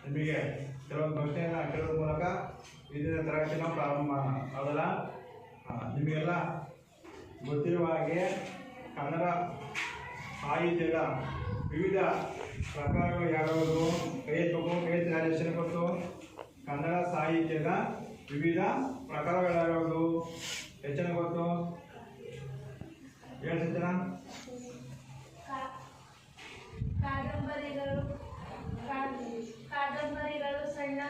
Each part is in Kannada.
ನಿಮಗೆ ಕೆಲವೊಂದು ಪ್ರಶ್ನೆಯನ್ನು ಕೇಳೋದ್ರ ಮೂಲಕ ಇದರ ತರಗತಿನ ಪ್ರಾರಂಭ ಮಾಡೋಣ. ಹೌದಲ್ಲ? ನಿಮಗೆಲ್ಲ ಗೊತ್ತಿರುವ ಹಾಗೆ ಕನ್ನಡ ಸಾಹಿತ್ಯದ ವಿವಿಧ ಪ್ರಕಾರಗಳು ಯಾವ್ಯಾವುದು ಕೈ ರಾಜೇಶನ ಗೊತ್ತು. ಕನ್ನಡ ಸಾಹಿತ್ಯದ ವಿವಿಧ ಪ್ರಕಾರಗಳು ಯಾವ್ಯಾವುದು ಹೆಚ್ಚಿನ ಗೊತ್ತು? ಹೇಳಿ ಜನ. ಕಾದಂಬರಿಗಳು, ಸಣ್ಣ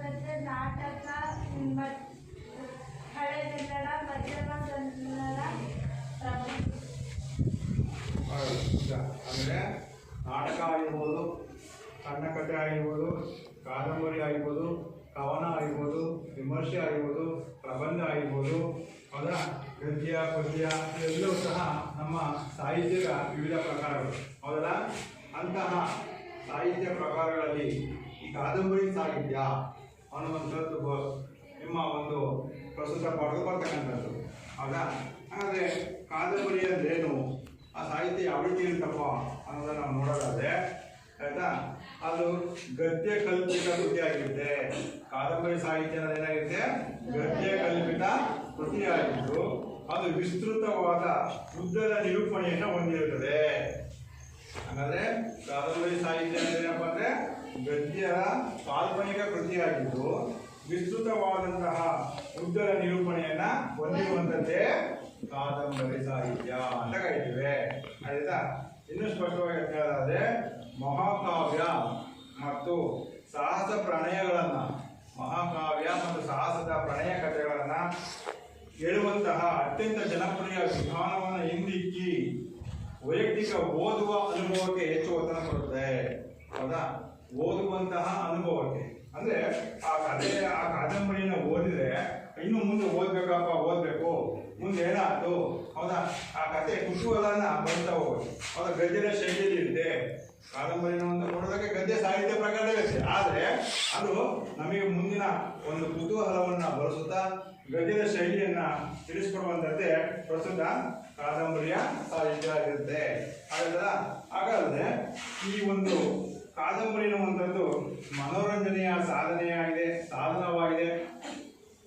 ಕಥೆ, ನಾಟಕ, ಹಳೆಗನ್ನಡ, ಮಧ್ಯಮ ಕನ್ನಡ. ಅಂದರೆ ನಾಟಕ ಆಗಿರ್ಬೋದು, ಸಣ್ಣ ಕಥೆ ಆಗಿರ್ಬೋದು, ಕಾದಂಬರಿ ಆಗಿರ್ಬೋದು, ಕವನ ಆಗಿರ್ಬೋದು, ವಿಮರ್ಶೆ ಆಗಿರ್ಬೋದು, ಪ್ರಬಂಧ ಆಗಿರ್ಬೋದು, ಅದರ ಗದ್ಯ ಪದ್ಯ ಇವೆಲ್ಲವೂ ಸಹ ನಮ್ಮ ಸಾಹಿತ್ಯದ ವಿವಿಧ ಪ್ರಕಾರಗಳು. ಹೌದಲ್ಲ? ಅಂತಹ ಸಾಹಿತ್ಯ ಪ್ರಕಾರಗಳಲ್ಲಿ ಈ ಕಾದಂಬರಿ ಸಾಹಿತ್ಯ ಅನ್ನುವಂಥದ್ದು ನಿಮ್ಮ ಒಂದು ಪ್ರಸ್ತುತ ಪಾಠದ ಬರ್ತಕ್ಕಂಥದ್ದು. ಹೌದಾ? ಹಾಗಾದರೆ ಕಾದಂಬರಿ ಅಂದ್ರೇನು, ಆ ಸಾಹಿತ್ಯ ಯಾವ ರೀತಿ ಇರುತ್ತಪ್ಪ ಅನ್ನೋದನ್ನು ನಾವು ನೋಡೋದಾದ್ರೆ, ಆಯ್ತಾ, ಅದು ಗದ್ಯ ಕಲ್ಪಿತ ಕೃತಿಯಾಗಿರುತ್ತೆ. ಕಾದಂಬರಿ ಸಾಹಿತ್ಯ ಏನಾಗಿರುತ್ತೆ? ಗದ್ಯ ಕಲ್ಪಿತ ಕೃತಿಯಾಗಿದ್ದು ಅದು ವಿಸ್ತೃತವಾದ ಉದ್ದದ ನಿರೂಪಣೆಯನ್ನು ಹೊಂದಿರುತ್ತದೆ. ಹಾಗಾದ್ರೆ ಕಾದಂಬರಿ ಸಾಹಿತ್ಯ ಅಂದ್ರೆ ಏನಪ್ಪ ಅಂದ್ರೆ ಗದ್ಯದ ಕಾಲ್ಪನಿಕ ಕೃತಿಯಾಗಿದ್ದು ವಿಸ್ತೃತವಾದಂತಹ ಉದ್ದದ ನಿರೂಪಣೆಯನ್ನ ಹೊಂದಿರುವಂಥದ್ದೇ ಕಾದಂಬರಿ ಸಾಹಿತ್ಯ ಅಂತ ಕರಿತೀವಿ. ಆಯ್ತಾ? ಇನ್ನೂ ಸ್ಪಷ್ಟವಾಗಿ ಹೇಳೋದಾದ್ರೆ ಮಹಾಕಾವ್ಯ ಮತ್ತು ಸಾಹಸ ಪ್ರಣಯಗಳನ್ನ, ಮಹಾಕಾವ್ಯ ಮತ್ತು ಸಾಹಸದ ಪ್ರಣಯ ಕಥೆಗಳನ್ನ ಹೇಳುವಂತಹ ಅತ್ಯಂತ ಜನಪ್ರಿಯ ವಿಧಾನವನ್ನು ಹಿಂದಿಕ್ಕಿ ವೈಯಕ್ತಿಕ ಓದುವ ಅನುಭವಕ್ಕೆ ಹೆಚ್ಚು ಒತ್ತಡ ಕೊಡುತ್ತದೆ. ಹೌದಾ? ಓದುವಂತಹ ಅನುಭವಕ್ಕೆ ಅಂದ್ರೆ ಆ ಕಾದಂಬರಿಯನ್ನು ಓದಿದ್ರೆ ಇನ್ನು ಮುಂದೆ ಓದಬೇಕು ಮುಂದೆ ಏನಾಯ್ತು, ಹೌದಾ, ಆ ಕಥೆ ಕುತೂಹಲನ ಬರ್ತಾ ಹೋಗುತ್ತೆ. ಹೌದಾ? ಗದ್ಯದ ಶೈಲಿಯಲ್ಲಿ ಇರುತ್ತೆ. ಕಾದಂಬರಿನ ನೋಡೋದಕ್ಕೆ ಗದ್ಯ ಸಾಹಿತ್ಯ ಪ್ರಕಾರ ಇರುತ್ತೆ, ಆದರೆ ಅದು ನಮಗೆ ಮುಂದಿನ ಒಂದು ಕುತೂಹಲವನ್ನು ಬಳಸುತ್ತಾ ಗದ್ಯದ ಶೈಲಿಯನ್ನ ತಿಳಿಸ್ಕೊಡುವಂಥದ್ದೇ ಪ್ರಸ್ತುತ ಕಾದಂಬರಿಯ ಸಾಹಿತ್ಯ ಆಗಿರುತ್ತೆ. ಹಾಗಾದ್ರೆ ಈ ಒಂದು ಕಾದಂಬರಿ ಅನ್ನುವಂಥದ್ದು ಮನೋರಂಜನೆಯ ಸಾಧನವಾಗಿದೆ.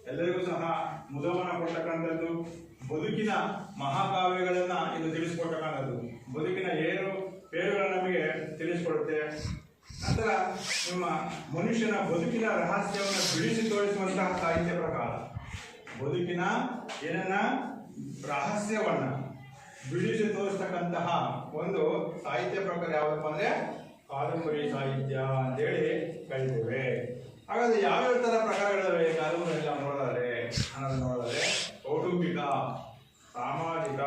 ಎಲ್ಲರಿಗೂ ಸಹ ಮುದವನ್ನು ಕೊಡ್ತಕ್ಕಂಥದ್ದು, ಬದುಕಿನ ಮಹಾಕಾವ್ಯಗಳನ್ನ ಇದು ತಿಳಿಸ್ಕೊಡ್ತಕ್ಕಂಥದ್ದು, ಬದುಕಿನ ಪೇರುಗಳನ್ನು ನಮಗೆ ತಿಳಿಸ್ಕೊಡುತ್ತೆ. ನಂತರ ನಿಮ್ಮ ಮನುಷ್ಯನ ಬದುಕಿನ ರಹಸ್ಯವನ್ನು ಬಿಡಿಸಿ ತೋರಿಸುವಂತಹ ಸಾಹಿತ್ಯ ಪ್ರಕಾರ, ಬದುಕಿನ ರಹಸ್ಯವನ್ನ ಬಿಡಿಸಿ ತೋರಿಸ್ತಕ್ಕಂತಹ ಒಂದು ಸಾಹಿತ್ಯ ಪ್ರಕಾರ ಯಾವುದಪ್ಪ ಅಂದ್ರೆ ಕಾದಂಬರಿ ಸಾಹಿತ್ಯ ಅಂತೇಳಿ ಕರಿತೇವೆ. ಹಾಗಾದ್ರೆ ಯಾವ್ಯಾವ ತರ ಪ್ರಕಾರಗಳಿವೆ ಕಾದಂಬರಿ ನೋಡೋದಾದ್ರೆ ಕೌಟುಂಬಿಕ, ಸಾಮಾಜಿಕ,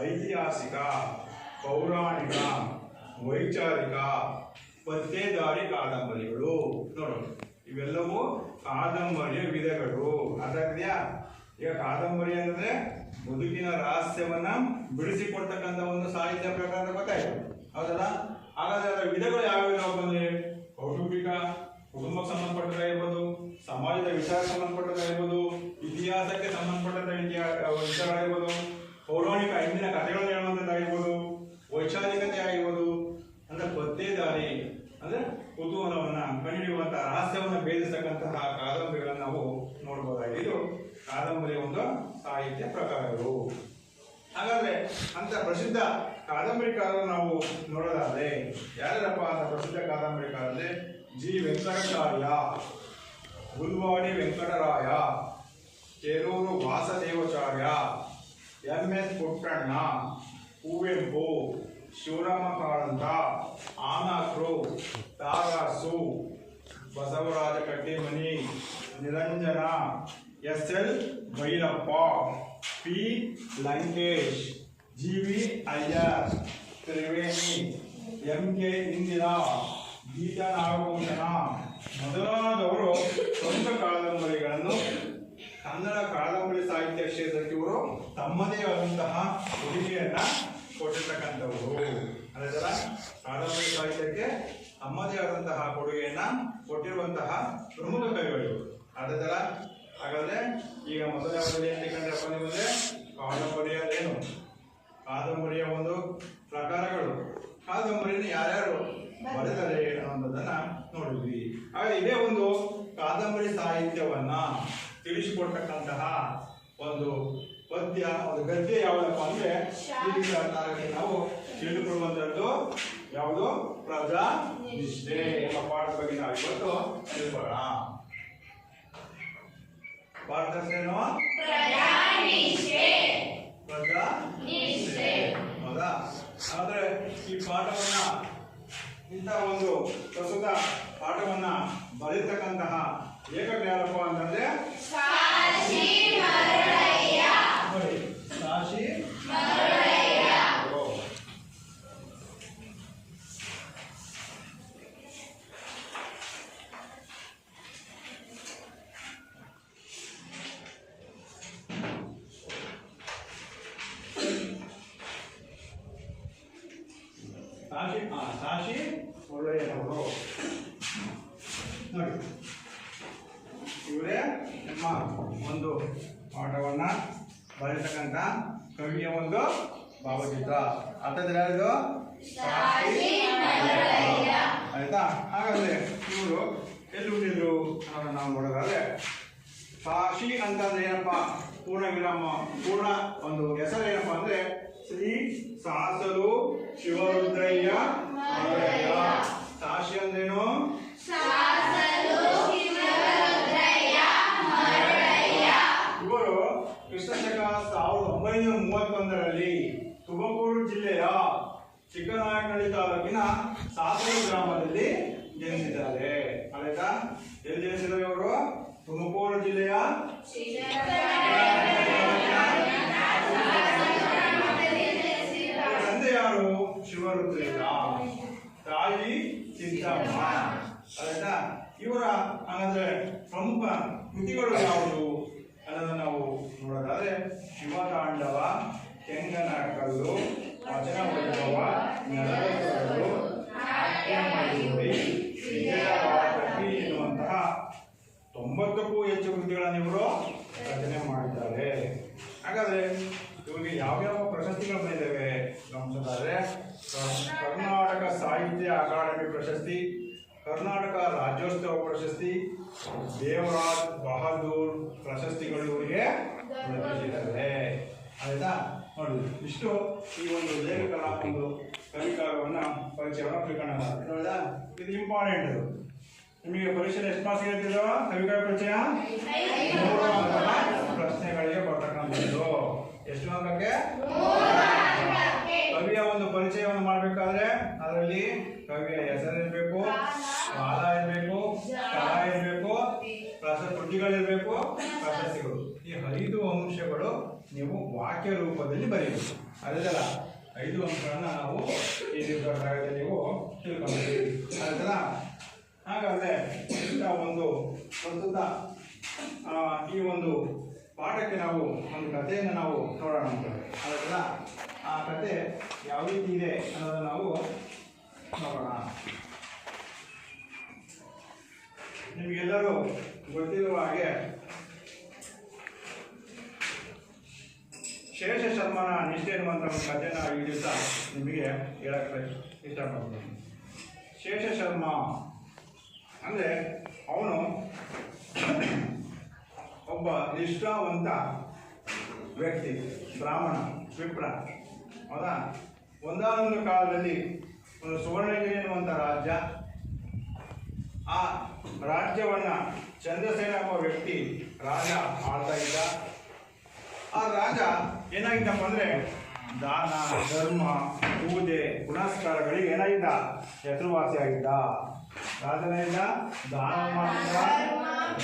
ಐತಿಹಾಸಿಕ, ಪೌರಾಣಿಕ, ವೈಚಾರಿಕ, ಪತ್ತೇದಾರಿ ಕಾದಂಬರಿಗಳು. ನೋಡೋಣ, ಇವೆಲ್ಲವೂ ಕಾದಂಬರಿಯ ವಿಧಗಳು. ಅದಾದ್ಯಾ ಈಗ ಕಾದಂಬರಿ ಅಂದ್ರೆ ಬದುಕಿನ ರಹಸ್ಯವನ್ನ ಬಿಡಿಸಿಕೊಡ್ತಕ್ಕಂಥ ಒಂದು ಸಾಹಿತ್ಯ ಪ್ರಕಾರ ಗೊತ್ತಾಯ್ತು. ಹೌದಲ್ಲ? ಹಾಗಾದ್ರೆ ಅದರ ವಿಧಗಳು ಯಾವ್ಯಾವ ಬಂದ್ರೆ ಕೌಟುಂಬಿಕ, ಕುಟುಂಬಕ್ಕೆ ಸಂಬಂಧಪಟ್ಟದಾಗಿರ್ಬೋದು, ಸಮಾಜದ ವಿಚಾರ ಸಂಬಂಧಪಟ್ಟದಾಗಿರ್ಬೋದು, ಇತಿಹಾಸಕ್ಕೆ ಸಂಬಂಧಪಟ್ಟದ ವಿಚಾರಗಳಾಗಿರ್ಬೋದು, ಪೌರಾಣಿಕ ಹಿಂದಿನ ಕಥೆಗಳನ್ನು ಹೇಳುವಂಥದ್ದಾಗಿರ್ಬೋದು, ವೈಚಾರಿಕತೆ ಆಗಿರ್ಬೋದು, ಅಂದ್ರೆ ಪತ್ತೇದಾರಿ ಅಂದ್ರೆ ಕುತೂಹಲವನ್ನ ಕಂಡುಹಿಡಿಯುವಂತಹ ರಹಸ್ಯವನ್ನು ಭೇದಿಸತಕ್ಕಂತಹ ಕಾದಂಬರಿಗಳನ್ನು ನಾವು ನೋಡಬಹುದಾಗಿದೆ. ಇದು ಕಾದಂಬರಿಯ ಒಂದು ಸಾಹಿತ್ಯ ಪ್ರಕಾರಗಳು. ಹಾಗಾದ್ರೆ ಅಂತ ಪ್ರಸಿದ್ಧ ಕಾದಂಬರಿಕಾರರು ನಾವು ನೋಡೋದಾದ್ರೆ ಯಾರ್ಯಾರಪ್ಪ ಅಂತ ಪ್ರಸಿದ್ಧ ಕಾದಂಬರಿಕಾರರೇ G Venkatacharya, Gulvadi Venkataraya, Kerur Vasudevacharya, M S. Puttanna, Kuvempu, Shivarama Karanth, Anakru, Taraasu, Basavaraja Kattimani, Niranjana, S L. Bhyrappa, P. Lankesh, G V. Iyer, Triveni, M K. Indira, Geetha Nagabhushana ಮೊದಲಾದವರು ಪ್ರಮುಖ ಕಾದಂಬರಿಗಳನ್ನು ಕನ್ನಡ ಕಾದಂಬರಿ ಸಾಹಿತ್ಯ ಕ್ಷೇತ್ರಕ್ಕೆ ಇವರು ತಮ್ಮದೇ ಆದಂತಹ ಕೊಡುಗೆಯನ್ನ ಕೊಟ್ಟಿರ್ತಕ್ಕಂಥವರು. ಅದರ ಕಾದಂಬರಿ ಸಾಹಿತ್ಯಕ್ಕೆ ತಮ್ಮದೇ ಆದಂತಹ ಕೊಡುಗೆಯನ್ನ ಕೊಟ್ಟಿರುವಂತಹ ಪ್ರಮುಖ ಕವಿಗಳು. ಅದರ ಹಾಗಾದ್ರೆ ಈಗ ಮೊದಲ ಅವಧಿಯಲ್ಲಿ ಕಂಡ್ರಪ್ಪ ನಿಮಗೆ ಕಾದಂಬರಿ ಅಂದ್ರೇನು, ಕಾದಂಬರಿಯ ಒಂದು ಪ್ರಕಾರಗಳು, ಕಾದಂಬರಿಯನ್ನು ಯಾರ್ಯಾರು ಬರೆದರೆ ಅನ್ನೋದನ್ನ ನೋಡಿದ್ವಿ. ಹಾಗೆ ಇದೇ ಒಂದು ಕಾದಂಬರಿ ಸಾಹಿತ್ಯವನ್ನ ತಿಳಿಸಿಕೊಡ್ತಕ್ಕಂತಹ ಒಂದು ಪದ್ಯ, ಒಂದು ಗದ್ಯ ಯಾವುದಪ್ಪ ಅಂದ್ರೆ ಈ ತರಗತಿ ನಾವು ತಿಳಿದುಕೊಳ್ಳುವಂಥದ್ದು ಯಾವುದು? ಪ್ರಜಾನಿಷ್ಠೆ ಎಂಬ ಪಾಠದ ಬಗ್ಗೆ ನಾವು ಇವತ್ತು ತಿಳ್ಕೊಳ್ಳೋಣ. ಪಾಠ ಏನು? ಪ್ರಜಾನಿಷ್ಠೆ. ಹೌದಾ? ಆದ್ರೆ ಈ ಪಾಠವನ್ನ, ಇಂಥ ಒಂದು ಪ್ರಸ್ತುತ ಪಾಠವನ್ನ ಬರೆಯತಕ್ಕಂತಹ ಲೇಖಕ ಯಾರಪ್ಪ ಅಂತಂದ್ರೆ ಸಾಶಿ ಮರುಳಯ್ಯ. ಸಾಶಿ ಮರುಳಯ್ಯನವರು ನೋಡಿ, ಇವರೇ ನಮ್ಮ ಒಂದು ಪಾಠವನ್ನ ಬರೆಯತಕ್ಕಂಥ ಕವಿಯ ಒಂದು ಭಾವಚಿತ್ರ. ಅರ್ಥದಲ್ಲಿ ಯಾರಿದು? ಆಯ್ತಾ? ಹಾಗಾದ್ರೆ ಇವರು ಎಲ್ಲಿ ಹುಟ್ಟಿದ್ರು ಅನ್ನೋದನ್ನ ನಾವು ನೋಡೋದಾದ್ರೆ, ಸಾಶಿ ಅಂತಂದ್ರೆ ಏನಪ್ಪ? ಪೂರ್ಣ ವಿರಾಮ, ಪೂರ್ಣ ಒಂದು ಹೆಸರು ಏನಪ್ಪಾ ಅಂದ್ರೆ ಶ್ರೀ ಸಾಸಲು ಶಿವರುದ್ರಯ್ಯ ಮರುಳಯ್ಯ. ಸಾಶಿ ಅಂದ್ರೇನು? ಇವರು ಕ್ರಿಸ್ತಶಕ 1931ರಲ್ಲಿ ತುಮಕೂರು ಜಿಲ್ಲೆಯ ಚಿಕ್ಕನಾಯಕನಹಳ್ಳಿ ತಾಲೂಕಿನ ಸಾಸಲು ಗ್ರಾಮದಲ್ಲಿ ಜನಿಸಿದ್ದಾರೆ. ಆಯ್ತಾ? ಎಲ್ಲಿ ಜನಿಸಿದ್ದಾರೆ ಇವರು? ತುಮಕೂರು ಜಿಲ್ಲೆಯ ತಂದೆ ಯಾರು? ಶಿವರುದ್ರಯ್ಯ, ತಾಯಿ ಸಿದ್ದಮ್ಮ. ಆಯ್ತಾ? ಇವರ ಹಾಗಾದ್ರೆ ಪ್ರಮುಖ ಕೃತಿಗಳು ಯಾವುದು ಅನ್ನೋದನ್ನ ನಾವು ನೋಡೋದಾದ್ರೆ ಶಿವತಾಂಡವ, ಕೆಂಗನ ಕಲ್ಲು, ವಚನ ವೈಭವ, ನರಕಗಳು, ನಾಟ್ಯಮಯೂರಿ, ವಿಜಯವಾಟಕಿ ಎನ್ನುವಂತಹ 90ಕ್ಕೂ ಹೆಚ್ಚು ಕೃತಿಗಳನ್ನು ಇವರು ರಚನೆ ಮಾಡಿದ್ದಾರೆ. ಹಾಗಾದ್ರೆ ಇವರಿಗೆ ಯಾವ್ಯಾವ ಪ್ರಶಸ್ತಿಗಳು ಬಂದಿದ್ದಾವೆ ಗಮನಿಸೋದಾದ್ರೆ, ಕರ್ನಾಟಕ ಸಾಹಿತ್ಯ ಅಕಾಡೆಮಿ ಪ್ರಶಸ್ತಿ, ಕರ್ನಾಟಕ ರಾಜ್ಯೋತ್ಸವ ಪ್ರಶಸ್ತಿ, ದೇವರಾಜ್ ಬಹದ್ದೂರ್ ಪ್ರಶಸ್ತಿಗಳು ಇವರಿಗೆ ಲಭಿಸಿದ್ದಾರೆ. ಆಯ್ತಾ? ನೋಡಿ, ಇಷ್ಟು ಈ ಒಂದು ಲೇಖಕರ ಒಂದು ಕವಿಕಾವ್ಯವನ್ನ ಪರಿಚಯವನ್ನು ತಿಳ್ಕೊಳ್ಳೋಣ. ನೋಡಿದ, ಇದು ಇಂಪಾರ್ಟೆಂಟ್. ನಿಮಗೆ ಪರೀಕ್ಷೆ ಎಷ್ಟು ಮಾರ್ಕ್ಸ್ ಹೇಳ್ತಿದ್ರು? ಕವಿಕಾವ್ಯ ಪರಿಚಯ 3 ಅಂಕದ ಪ್ರಶ್ನೆಗಳಿಗೆ ಬರ್ತಕ್ಕಂಥದ್ದು. ಎಷ್ಟು ಅಂಕಕ್ಕೆ? ಕವಿಯ ಒಂದು ಪರಿಚಯವನ್ನು ಮಾಡಬೇಕಾದ್ರೆ ಅದರಲ್ಲಿ ಕವಿಯ ಹೆಸರಿರಬೇಕು, ಕಾಲ ಇರಬೇಕು, ಸ್ಥಳ ಇರಬೇಕು, ಕೃತಿಗಳಿರಬೇಕು, ಪ್ರಶಸ್ತಿಗಳು. ಈ 5 ಅಂಶಗಳು ನೀವು ವಾಕ್ಯ ರೂಪದಲ್ಲಿ ಬರೀಬೇಕು. ಅದಲ್ಲ 5 ಅಂಶಗಳನ್ನ ನಾವು ಈ ತರಗತಿಯಲ್ಲಿ ನೀವು ತಿಳ್ಕೊಂಡಿದ್ದೀವಿ. ಆಯ್ತಲ್ಲ? ಹಾಗಾದ್ರೆ ಇಂಥ ಒಂದು ಪ್ರಸ್ತುತ ಈ ಒಂದು ಪಾಠಕ್ಕೆ ನಾವು ಒಂದು ಕಥೆಯನ್ನು ನಾವು ನೋಡೋಣ ಅಂತ. ಅದಲ್ಲ, ಆ ಕಥೆ ಯಾವ ರೀತಿ ಇದೆ ಅನ್ನೋದನ್ನು ನಾವು ನೋಡೋಣ. ನಿಮಗೆಲ್ಲರೂ ಗೊತ್ತಿರುವ ಹಾಗೆ ಶೇಷ ಶರ್ಮನ ನಿಷ್ಠೆ ಎನ್ನುವಂಥ ಒಂದು ಕಥೆನ ಈ ದಿವಸ ನಿಮಗೆ ಹೇಳಕ್ಕೆ ಇಷ್ಟಪಡ್ತೀನಿ. ಶೇಷ ಶರ್ಮ ಅಂದರೆ ಅವನು ಒಬ್ಬ ನಿಷ್ಠಾವಂತ ವ್ಯಕ್ತಿ, ಬ್ರಾಹ್ಮಣ, ವಿಪ್ರ. ಹೌದಾ? ಒಂದಾನೊಂದು ಕಾಲದಲ್ಲಿ ಒಂದು ಸುವರ್ಣಗಿರಿ ಎನ್ನುವಂಥ ರಾಜ್ಯ, ಆ ರಾಜ್ಯವನ್ನ ಚಂದ್ರಸೇನ ಎಂಬ ವ್ಯಕ್ತಿ ರಾಜ ಆಳ್ತಾ ಇದ್ದ. ಆ ರಾಜ ಏನಾಗಿದ್ದಪ್ಪ ಅಂದ್ರೆ ದಾನ, ಧರ್ಮ, ಪೂಜೆ, ಪುನಸ್ಕಾರಗಳಿಗೆ ಏನಾಗಿದ್ದ? ಹೆಸರುವಾಸಿಯಾಗಿದ್ದ. ರಾಜನಿಂದ ದಾನ ಮಾಡಿದ,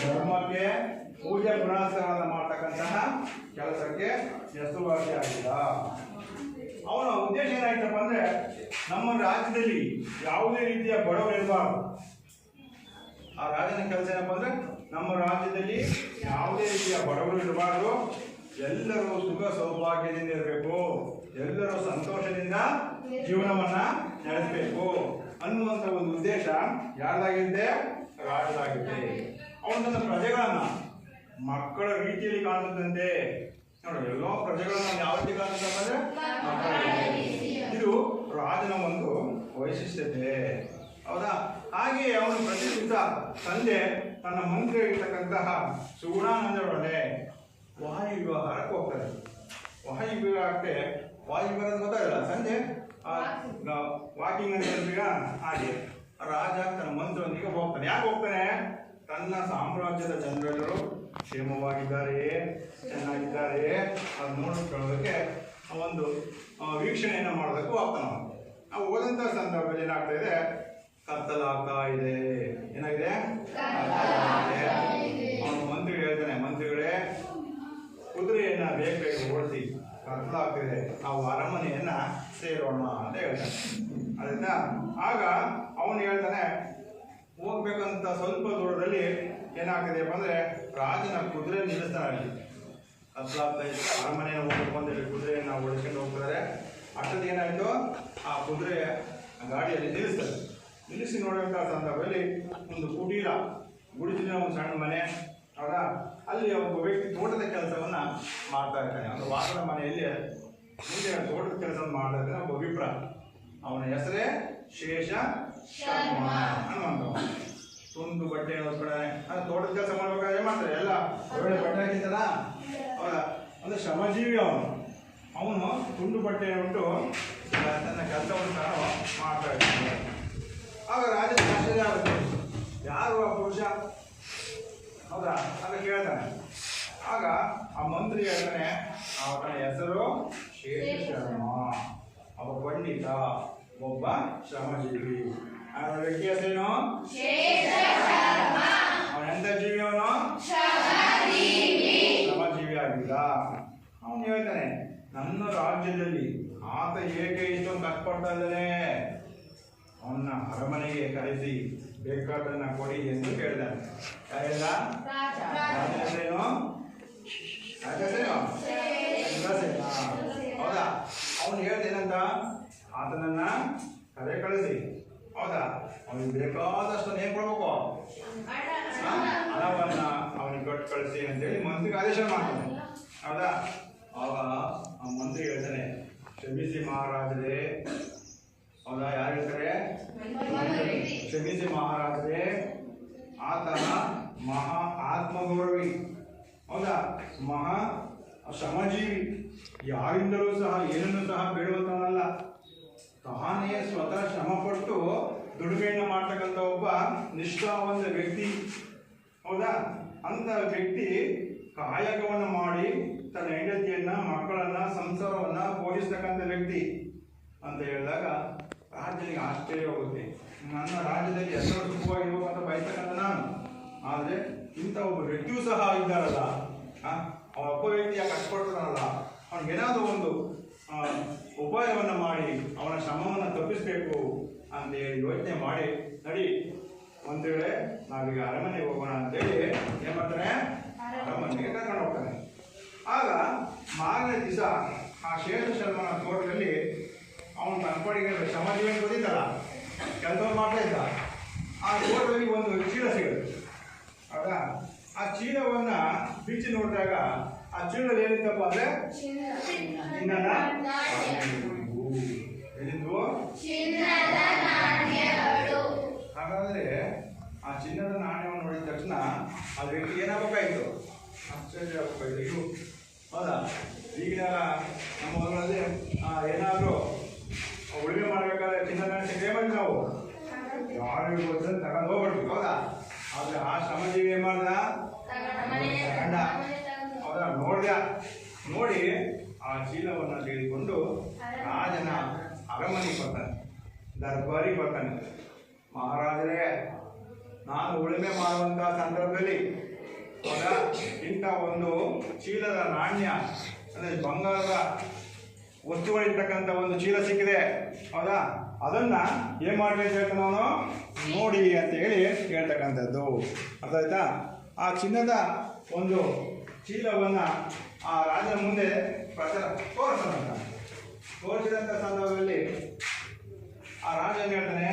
ಧರ್ಮಕ್ಕೆ ಪೂಜೆ ಪುನಸ್ಕಾರ ಮಾಡ್ತಕ್ಕಂತಹ ಕೆಲಸಕ್ಕೆ ಹೆಸರುವಾಸಿಯಾಗಿದ್ದ. ಅವನ ಉದ್ದೇಶ ಏನಾಯ್ತಪ್ಪ ಅಂದ್ರೆ ನಮ್ಮ ರಾಜ್ಯದಲ್ಲಿ ಯಾವುದೇ ರೀತಿಯ ಬಡವರು ಇರಬಾರ್ದು. ಆ ರಾಜನ ಕೆಲಸ ಏನಪ್ಪ ಅಂದ್ರೆ ನಮ್ಮ ರಾಜ್ಯದಲ್ಲಿ ಯಾವುದೇ ರೀತಿಯ ಬಡವರು ಇರಬಾರ್ದು, ಎಲ್ಲರೂ ಸುಖ ಸೌಭಾಗ್ಯದಿಂದ ಇರಬೇಕು, ಎಲ್ಲರೂ ಸಂತೋಷದಿಂದ ಜೀವನವನ್ನ ನಡೆಸಬೇಕು ಅನ್ನುವಂಥ ಒಂದು ಉದ್ದೇಶ ಯಾರ್ದಾಗಿದೆ? ರಾಜದಾಗಿದೆ. ಅವನ ತನ್ನ ಪ್ರಜೆಗಳನ್ನ ಮಕ್ಕಳ ರೀತಿಯಲ್ಲಿ ಕಾಣುತ್ತಂತೆ ನೋಡಿ, ಎಲ್ಲ ಪ್ರಜೆಗಳನ್ನು ಯಾವ ರೀತಿ ಕಾಣ್ತಂದ್ರೆ ಇದು ರಾಜನ ಒಂದು ವೈಶಿಷ್ಟ್ಯತೆ. ಹೌದಾ? ಹಾಗೆಯೇ ಅವನು ಪ್ರತಿ ದಿವಸ ಸಂಜೆ ತನ್ನ ಮಂತ್ರಿ ಇರ್ತಕ್ಕಂತಹ ಸುಗುಣಾನಂದರೊಡನೆ ವಾಯು ವಿಹಾರಕ್ಕೆ ಹೋಗ್ತಾರೆ. ವಾಯು ವಿಹಾರಕ್ಕೆ ವಾಯು ವಿಹಾರದ ಗೊತ್ತಾಗಲ್ಲ, ಸಂಜೆ ವಾಕಿಂಗ್ ಅಂತ ಹೇಳ್ತೀಗ ಹಾಗೆ ರಾಜ ತನ್ನ ಮಂತ್ರಿಯೊಂದಿಗೆ ಹೋಗ್ತಾನೆ. ಯಾಕೆ ಹೋಗ್ತಾನೆ? ತನ್ನ ಸಾಮ್ರಾಜ್ಯದ ಜನರೆಲ್ಲರೂ ಕ್ಷೇಮವಾಗಿದ್ದಾರೆಯೇ, ಚೆನ್ನಾಗಿದ್ದಾರೆ ಅದು ನೋಡಿಕೊಳ್ಳೋದಕ್ಕೆ ಒಂದು ವೀಕ್ಷಣೆಯನ್ನು ಮಾಡೋದಕ್ಕೂ ಹೋಗ್ತಾನೆ. ನಾವು ಹೋದಂಥ ಸಂದರ್ಭದಲ್ಲಿ ಏನಾಗ್ತಾ ಇದೆ? ಕತ್ತಲಾಗ್ತಾ ಇದೆ. ಏನಾಗಿದೆ? ಅವನು ಮಂತ್ರಿ ಹೇಳ್ತಾನೆ, ಮಂತ್ರಿಗಳೇ ಕುದುರೆಯನ್ನ ಬೇಗ ಓಡಿಸಿ, ಕತ್ತಲಾಗ್ತಿದೆ, ನಾವು ಅರಮನೆಯನ್ನ ಸೇರೋಣ ಅಂತ ಹೇಳ್ತಾನೆ. ಅದರಿಂದ ಆಗ ಅವನು ಹೇಳ್ತಾನೆ, ಹೋಗ್ಬೇಕಂತ ಸ್ವಲ್ಪ ದೂರದಲ್ಲಿ ಏನಾಗ್ತಿದೆಯಪ್ಪ ಅಂದ್ರೆ ರಾಜನ ಕುದುರೆ ನಿಲ್ಲಿಸ್ತಾನೆ. ಅಲ್ಲಿ ಕತ್ತಲಾಗ್ತಾ ಇತ್ತು, ಅರಮನೆಯ ಹೋಗ್ಬೇಕು ಅಂತ ಹೇಳಿ ಕುದುರೆಯನ್ನ ಓಡಿಸ್ಕೊಂಡು ಹೋಗ್ತಾರೆ. ಅಷ್ಟೊಂದು ಏನಾಯ್ತು, ಆ ಕುದುರೆ ಗಾಡಿಯಲ್ಲಿ ನಿಲ್ಲಿಸ್ತಾರೆ. ನಿಲ್ಲಿಸಿ ನೋಡುವಂಥ ಸಂದರ್ಭದಲ್ಲಿ ಒಂದು ಕುಟೀರ, ಗುಡಿಸಿನ ಒಂದು ಸಣ್ಣ ಮನೆ. ಹೌದಾ? ಅಲ್ಲಿ ಒಬ್ಬ ವ್ಯಕ್ತಿ ತೋಟದ ಕೆಲಸವನ್ನ ಮಾಡ್ತಾ ಇರ್ತಾನೆ. ಒಂದು ವಾಸದ ಮನೆಯಲ್ಲಿ ಮುಂದೆ ತೋಟದ ಕೆಲಸವನ್ನು ಮಾಡ್ತಾ ಇರ್ತಾನೆ ಒಬ್ಬ ವಿಪ್ರ. ಅವನ ಹೆಸರೇ ಶೇಷ ಶರ್ಮ ಅನ್ನುವಂಥವ. ತುಂಡು ಬಟ್ಟೆ ಹೊತ್ಕೊಡಾನೆ. ತೋಟದ ಕೆಲಸ ಮಾಡ್ಬೇಕಾದ್ರೆ ಏನ್ ಮಾಡ್ತಾರೆ? ಎಲ್ಲ ಒಳ್ಳೆ ಬಟ್ಟೆ ಹಾಕಿದ್ದಾರ. ಹೌದಾ? ಒಂದು ಶ್ರಮಜೀವಿ ಅವನು ತುಂಡು ಬಟ್ಟೆ ಉಂಟು ತನ್ನ ಕೆಲಸವನ್ನು ತಾನು ಮಾಡ್ತಾ ಇರ್ತಾನೆ. ಆಗ ರಾಜನ ಆಶ್ಚರ್ಯ ಆಗುತ್ತೆ, ಯಾರು ಆ ಪುರುಷ? ಹೌದಾ ಅಂತ ಕೇಳ್ತಾನೆ. ಆಗ ಆ ಮಂತ್ರಿ ಹೇಳ್ತಾನೆ, ಅವನ ಹೆಸರು ಶೇಷ ಶರ್ಮ, ಒಬ್ಬ ಪಂಡಿತ, ಒಬ್ಬ ಶ್ರಮಜೀವಿ. ಆ ವ್ಯಕ್ತಿ ಹೆಸರೇನು? ಅವನ ಎಂತ ಜೀವಿ? ಅವನು ಶ್ರಮಜೀವಿ ಆಗಿಲ್ಲ. ಅವನು ಹೇಳ್ತಾನೆ, ನನ್ನ ರಾಜ್ಯದಲ್ಲಿ ಆತ ಏಕೆ ಇಷ್ಟೊಂದು ಕಷ್ಟಪಡ್ತಾ ಇದ್ದಾನೆ, ಅವನ್ನ ಅರಮನೆಗೆ ಕರೆಸಿ ಬೇಕಾದನ್ನ ಕೊಡಿ ಎಂದು ಕೇಳಿದಾನೆ. ಯಾರೆಲ್ಲ? ರಾಜೇನು? ಹೌದಾ? ಅವನು ಹೇಳ್ತೇನಂತ, ಆತನನ್ನ ಕರೆ ಕಳಿಸಿ. ಹೌದಾ? ಅವನಿಗೆ ಬೇಕಾದಷ್ಟು ಏನ್ ಕೊಡ್ಬೇಕು? ಹಣವನ್ನ ಅವನಿಗೆ ಕೊಟ್ಟು ಕಳಿಸಿ ಅಂತೇಳಿ ಮಂತ್ರಿಗೆ ಆದೇಶ ಮಾಡ್ತಾನೆ. ಹೌದಾ? ಆಗ ಆ ಮಂತ್ರಿ ಹೇಳ್ತಾನೆ, ಕ್ಷಮಿಸಿ ಮಹಾರಾಜರೇ. ಹೌದಾ? ಯಾರು ಹೇಳ್ತಾರೆ? ಕ್ಷಮಿಸಿ ಮಹಾರಾಜರೇ, ಆತ ಮಹಾ ಆತ್ಮಗೌರವಿ. ಹೌದಾ? ಮಹಾ ಶ್ರಮಜೀವಿ, ಯಾರಿಂದಲೂ ಸಹ ಏನನ್ನು ಸಹ ಬೇಡುವಂತವನಲ್ಲ. ತಾನೇ ಸ್ವತಃ ಶ್ರಮಪಟ್ಟು ದುಡಿಮೆಯನ್ನು ಮಾಡ್ತಕ್ಕಂಥ ಒಬ್ಬ ನಿಷ್ಠಾವಂತ ವ್ಯಕ್ತಿ. ಹೌದಾ? ಅಂತ ವ್ಯಕ್ತಿ ಕಾಯಕವನ್ನು ಮಾಡಿ ತನ್ನ ಹೆಂಡತಿಯನ್ನ, ಮಕ್ಕಳನ್ನ, ಸಂಸಾರವನ್ನ ಪೋಷಿಸ್ತಕ್ಕಂಥ ವ್ಯಕ್ತಿ ಅಂತ ಹೇಳಿದಾಗ ರಾಜ್ಯನಿಗೆ ಆಶ್ಚರ್ಯ ಹೋಗುತ್ತೆ. ನನ್ನ ರಾಜ್ಯದಲ್ಲಿ ಎಲ್ಲರೂ ಸುಖವಾಗಿರ್ಬೇಕು ಅಂತ ಬಯಸ್ತಕ್ಕಂಥ ನಾನು, ಆದರೆ ಇಂಥ ಒಬ್ಬ ವ್ಯಕ್ತಿಯೂ ಸಹ ಇದ್ದಾರಲ್ಲ, ಅವನ ಒಬ್ಬ ವ್ಯಕ್ತಿಯ ಕಷ್ಟಪಡ್ತಾನಲ್ಲ, ಅವನಿಗೇನಾದರೂ ಒಂದು ಉಪಾಯವನ್ನು ಮಾಡಿ ಅವನ ಶ್ರಮವನ್ನು ತಪ್ಪಿಸಬೇಕು ಅಂತೇಳಿ ಯೋಚನೆ ಮಾಡಿ, ನಡಿ ಅಂತೇಳಿ ನಾವೀಗ ಅರಮನೆಗೆ ಹೋಗೋಣ ಅಂತೇಳಿ ಏನ್ ಮಾಡ್ತಾನೆ? ಅರಮನೆಗೆ ಕರ್ಕೊಂಡು ಹೋಗ್ತಾನೆ. ಆಗ ಮಾರನೇ ದಿವಸ ಆ ಶೇಷ ಶರ್ಮನ ತೋಟದಲ್ಲಿ ಅವನು ತನ್ಪಡಿಗೆ ಶ್ರಮಜೀವನ ಗೊತ್ತಿದ್ದಲ್ಲ, ಕೆಲಸವನ್ನು ಮಾಡ್ತಾ ಇದ್ದ. ಆ ತೋಟದಲ್ಲಿ ಒಂದು ಚೀಲ ಸಿಗುತ್ತೆ. ಹೌದಾ? ಆ ಚೀಲವನ್ನ ಬಿಚ್ಚಿ ನೋಡಿದಾಗ ಆ ಚೀಲದಲ್ಲಿ ಏನಿತ್ತಪ್ಪ ಅಂದ್ರೆ ಚಿನ್ನದ ಹಾಗಾದ್ರೆ ಆ ಚಿನ್ನದ ನಾಣ್ಯವನ್ನು ನೋಡಿದ ತಕ್ಷಣ ಆ ವ್ಯಕ್ತಿ ಏನಾಗಬೇಕಾಯ್ತು? ಆಶ್ಚರ್ಯ ಆಗಬೇಕಾಯ್ತು. ಇದು ಹೌದಾ? ಈಗಿನ ನಮ್ಮ ಹೊಲಗಳಲ್ಲಿ ಏನಾದರೂ ಉಳಿಮೆ ಮಾಡಬೇಕಾದ್ರೆ ಚಿನ್ನದ ನಾಣ್ಯ ಸಿಕ್ಕೇಮಲ್ಲಿ ನಾವು ಯಾರಿಗೂ ಗೊತ್ತಂತ ತಗೊಂಡು ಹೋಗ್ಬಿಡ್ತೀವಿ. ಹೌದಾ? ಆದ್ರೆ ಆ ಶ್ರಮಜೀವಿ ಏನ್ ಮಾಡ್ದ? ತಗೊಂಡ. ಹೌದಾ? ನೋಡ್ದ. ನೋಡಿ ಆ ಚೀಲವನ್ನು ತೆಗೆದುಕೊಂಡು ರಾಜನ ಅರಮನೆಗೆ ಬರ್ತಾನೆ, ದರ್ಬಾರಿಗೆ ಬರ್ತಾನೆ. ಮಹಾರಾಜರೇ, ನಾನು ಉಳುಮೆ ಮಾಡುವಂತಹ ಸಂದರ್ಭದಲ್ಲಿ ಹೌದಾ ಇಂಥ ಒಂದು ಚೀಲದ ನಾಣ್ಯ ಅಂದರೆ ಬಂಗಾರದ ವಸ್ತುಗಳಿರ್ತಕ್ಕಂಥ ಒಂದು ಚೀಲ ಸಿಕ್ಕಿದೆ. ಹೌದಾ? ಅದನ್ನ ಏನ್ ಮಾಡ್ಲಿ ಅಂತ ಹೇಳ್ತಾನೆ ಅವನು, ನೋಡಿ ಅಂತ ಹೇಳಿ ಹೇಳ್ತಕ್ಕಂಥದ್ದು. ಅರ್ಥ ಆಯ್ತಾ? ಆ ಚಿನ್ನದ ಒಂದು ಚೀಲವನ್ನ ಆ ರಾಜನ ಮುಂದೆ ತೋರಿಸ್ತಾನಂತ. ತೋರಿಸಿದಂಥ ಸಂದರ್ಭದಲ್ಲಿ ಆ ರಾಜ ಏನ್ ಹೇಳ್ತಾನೆ,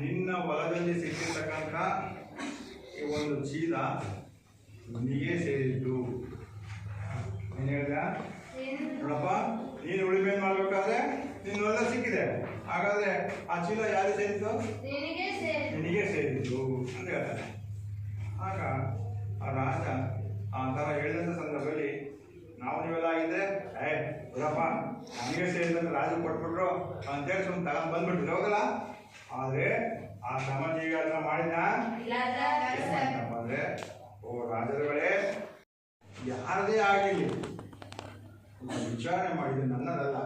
ನಿನ್ನ ಹೊಲದಲ್ಲಿ ಸಿಕ್ಕಿರ್ತಕ್ಕಂಥ ಈ ಒಂದು ಚೀಲ ನಿನಗೆ ಸೇರಿದ್ದು. ನೀನು ಹೇಳ್ದ ನೋಡಪ್ಪ, ನೀನು ಉಳಿಮೆ ಮಾಡ್ಬೇಕಾದ್ರೆ ನಿನ್ನೆಲ್ಲ ಸಿಕ್ಕಿದೆ, ಹಾಗಾದ್ರೆ ಆ ಚೀಲ ಯಾರು ಸೇರಿತ್ತು? ನಿನಗೆ ಸೇರಿತ್ತು ಅಂತ ಹೇಳ್ತಾರೆ. ಆಗ ಆ ರಾಜ ಆ ಥರ ಹೇಳಿದಂಥ ಸಂದರ್ಭದಲ್ಲಿ ನಾವು ನೀವೆಲ್ಲ ಆಗಿದ್ರೆ ಬಿಡಪ್ಪ ನನಗೆ ಸೇರಿದಂತ ರಾಜ ಕೊಟ್ಬಿಟ್ರು ಅಂತೇಳಿ ಸುಮ್ಮನೆ ತಗೊಂಡು ಬಂದ್ಬಿಟ್ಟಿದ್ರು, ಹೋಗಲ್ಲ. ಆದರೆ ಆ ಶ್ರಮಜೀವಿ ಅದನ್ನ ಮಾಡಿದ ಅಂದ್ರೆ, ಓ ರಾಜರುಗಳೇ, ಯಾರದೇ ಆಗಿರಲಿ ವಿಚಾರಣೆ ಮಾಡಿದೆ, ನನ್ನದಲ್ಲ,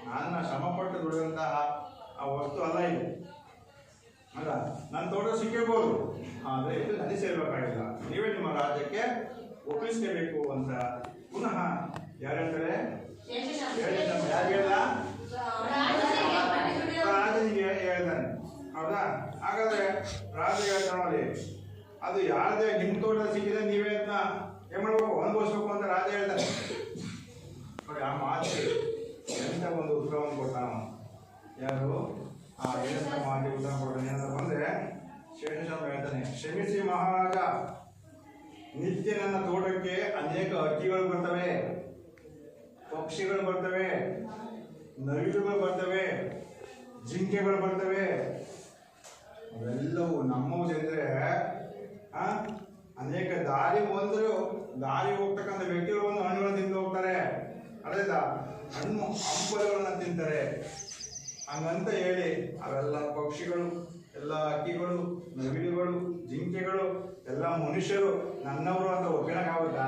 ನನ್ನ ಶ್ರಮಪಟ್ಟು ದುಡಿದಂತಹ ಆ ವಸ್ತು ಅಲ್ಲ ಇದು ಅಲ್ಲ. ನನ್ನ ತೋಟ ಸಿಕ್ಕಿರ್ಬೋದು, ಆದರೆ ಇದು ನನಗೆ ಸೇರ್ಬೇಕಾಗಿಲ್ಲ, ನೀವೇ ನಿಮ್ಮ ರಾಜ್ಯಕ್ಕೆ ಒಪ್ಪಿಸ್ಕೋಬೇಕು ಅಂತ ಪುನಃ ಯಾರು ಹೇಳ್ತಾರೆ? ಯಾರು ಹೇಳ? ರಾಜನಿಗೆ ಹೇಳ್ತಾನೆ, ಹೌದಾ? ಹಾಗಾದ್ರೆ ರಾಜ ಹೇಳ್ತಾನೆ, ಅದು ಯಾರದೇ ನಿಮ್ಮ ತೋಟ ಸಿಕ್ಕಿದೆ, ನೀವೇ ಅದನ್ನ ಏನ್ ಮಾಡ್ಬೇಕು, ಅನುಭವಿಸ್ಬೇಕು ಅಂತ ರಾಜ ಹೇಳ್ತಾನೆ. ನೋಡಿ ಆ ಮಾತು ಎಂತ ಒಂದು ಉತ್ತರವನ್ನು ಕೊಟ್ಟಾನ ಯಾರು? ಆ ಏನಂತ ಮಾತಿ ಉತ್ತರ ಕೊಡ್ತಾನೆ ಅಂತ ಬಂದ್ರೆ ಶೇಷಶಾಪ ಹೇಳ್ತಾನೆ, ಕ್ಷಮಿಸಿ ಮಹಾರಾಜ, ನಿತ್ಯ ನನ್ನ ತೋಟಕ್ಕೆ ಅನೇಕ ಹಕ್ಕಿಗಳು ಬರ್ತವೆ, ಪಕ್ಷಿಗಳು ಬರ್ತವೆ, ನವಿಲುಗಳು ಬರ್ತವೆ, ಜಿಂಕೆಗಳು ಬರ್ತವೆ. ಅವೆಲ್ಲವೂ ನಮ್ಮವು ಸೇರಿದ್ರೆ ಅನೇಕ ದಾರಿ ಹೋಗ್ತಕ್ಕಂಥ ವ್ಯಕ್ತಿಗಳು ಒಂದು ಹಣ್ಣುಗಳನ್ನು ತಿಂದು ಹೋಗ್ತಾರೆ, ಅದೇ ಹಣ್ಣು ಹಂಪಲುಗಳನ್ನ ತಿಂತಾರೆ. ಹಂಗಂತ ಹೇಳಿ ಅವೆಲ್ಲ ಪಕ್ಷಿಗಳು, ಎಲ್ಲ ಹಕ್ಕಿಗಳು, ನವಿಲುಗಳು, ಜಿಂಕೆಗಳು ಎಲ್ಲ ಮನುಷ್ಯರು ನನ್ನವರು ಅಂತ ಒಪ್ಪಿನಕ್ಕಾಗುತ್ತಾ?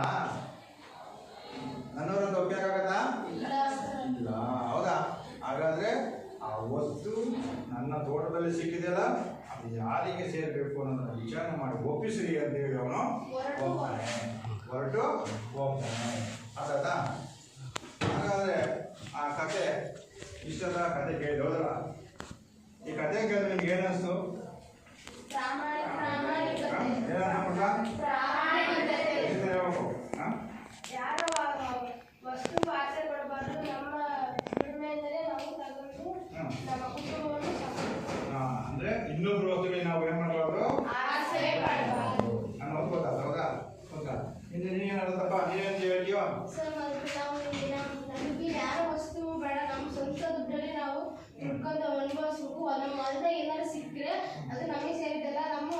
ನನ್ನವರು ಅಂತ ಒಪ್ಪಿನಕ್ಕಾಗತ್ತಾ? ಇಲ್ಲ, ಹೌದಾ? ಹಾಗಾದ್ರೆ ಆ ವಸ್ತು ನನ್ನ ತೋಟದಲ್ಲಿ ಸಿಕ್ಕಿದೆಯಲ್ಲ, ಅದು ಯಾರಿಗೆ ಸೇರಬೇಕು ಅನ್ನೋದನ್ನ ವಿಚಾರಣೆ ಮಾಡಿ ಒಪ್ಪಿಸ್ರಿ ಅಂತ ಹೇಳಿ ಅವನು ಹೊರಟು ಹೋಗ್ತಾನೆ. ಅದಾಯ್ತಾ? ಹಾಗಾದ್ರೆ ಆ ಕತೆ ಇಷ್ಟದ ಕತೆ ಕೇಳಿ ಹೋದಲ್ಲ, ಈ ಕತೆ ಕೇಳಿದ್ರೆ ನಿಮ್ಗೆ ಏನಿಸ್ತು? ಯಾರೋ ವಸ್ತು ಆಸೆ ಪಡಬಾರ್ದು, ನಮ್ಮ ದುಡಿಮೆಯಿಂದಲೇ ನಾವು ತಗೊಂಡು ನಮ್ಮ ಕುಟುಂಬವನ್ನು ಅಂದ್ರೆ ಇನ್ನೊಬ್ರು ವಸ್ತುಗಳಿಗೆ ನಾವು ಏನ್ ಮಾಡಬಾರ್ದು, ಆಸೆ ಪಡಬಾರ್ದು ಅನ್ನೋದು ಗೊತ್ತಾಗ್ತದ. ಹೌದಾ? ಹೌದಾ? ಇನ್ನು ನೀನೇನಪ್ಪ, ನೀವೇನು ಹೇಳ್ತೀವ? ಸರ್, ನಮಗೆ ಯಾರೋ ವಸ್ತು ಬೇಡ, ನಮ್ಮ ಸ್ವಂತ ದುಡ್ಡಲ್ಲಿ ನಾವು ದುಡ್ಕೊಂಡು ಅನುಭವಿಸ್ಬೇಕು. ನಮ್ಮ ಹೊಲದಾಗ ಏನಾದ್ರು ಸಿಕ್ಕರೆ ಅದು ನಮಗೆ ಸೇರಿದಲ್ಲ, ನಮ್ಮ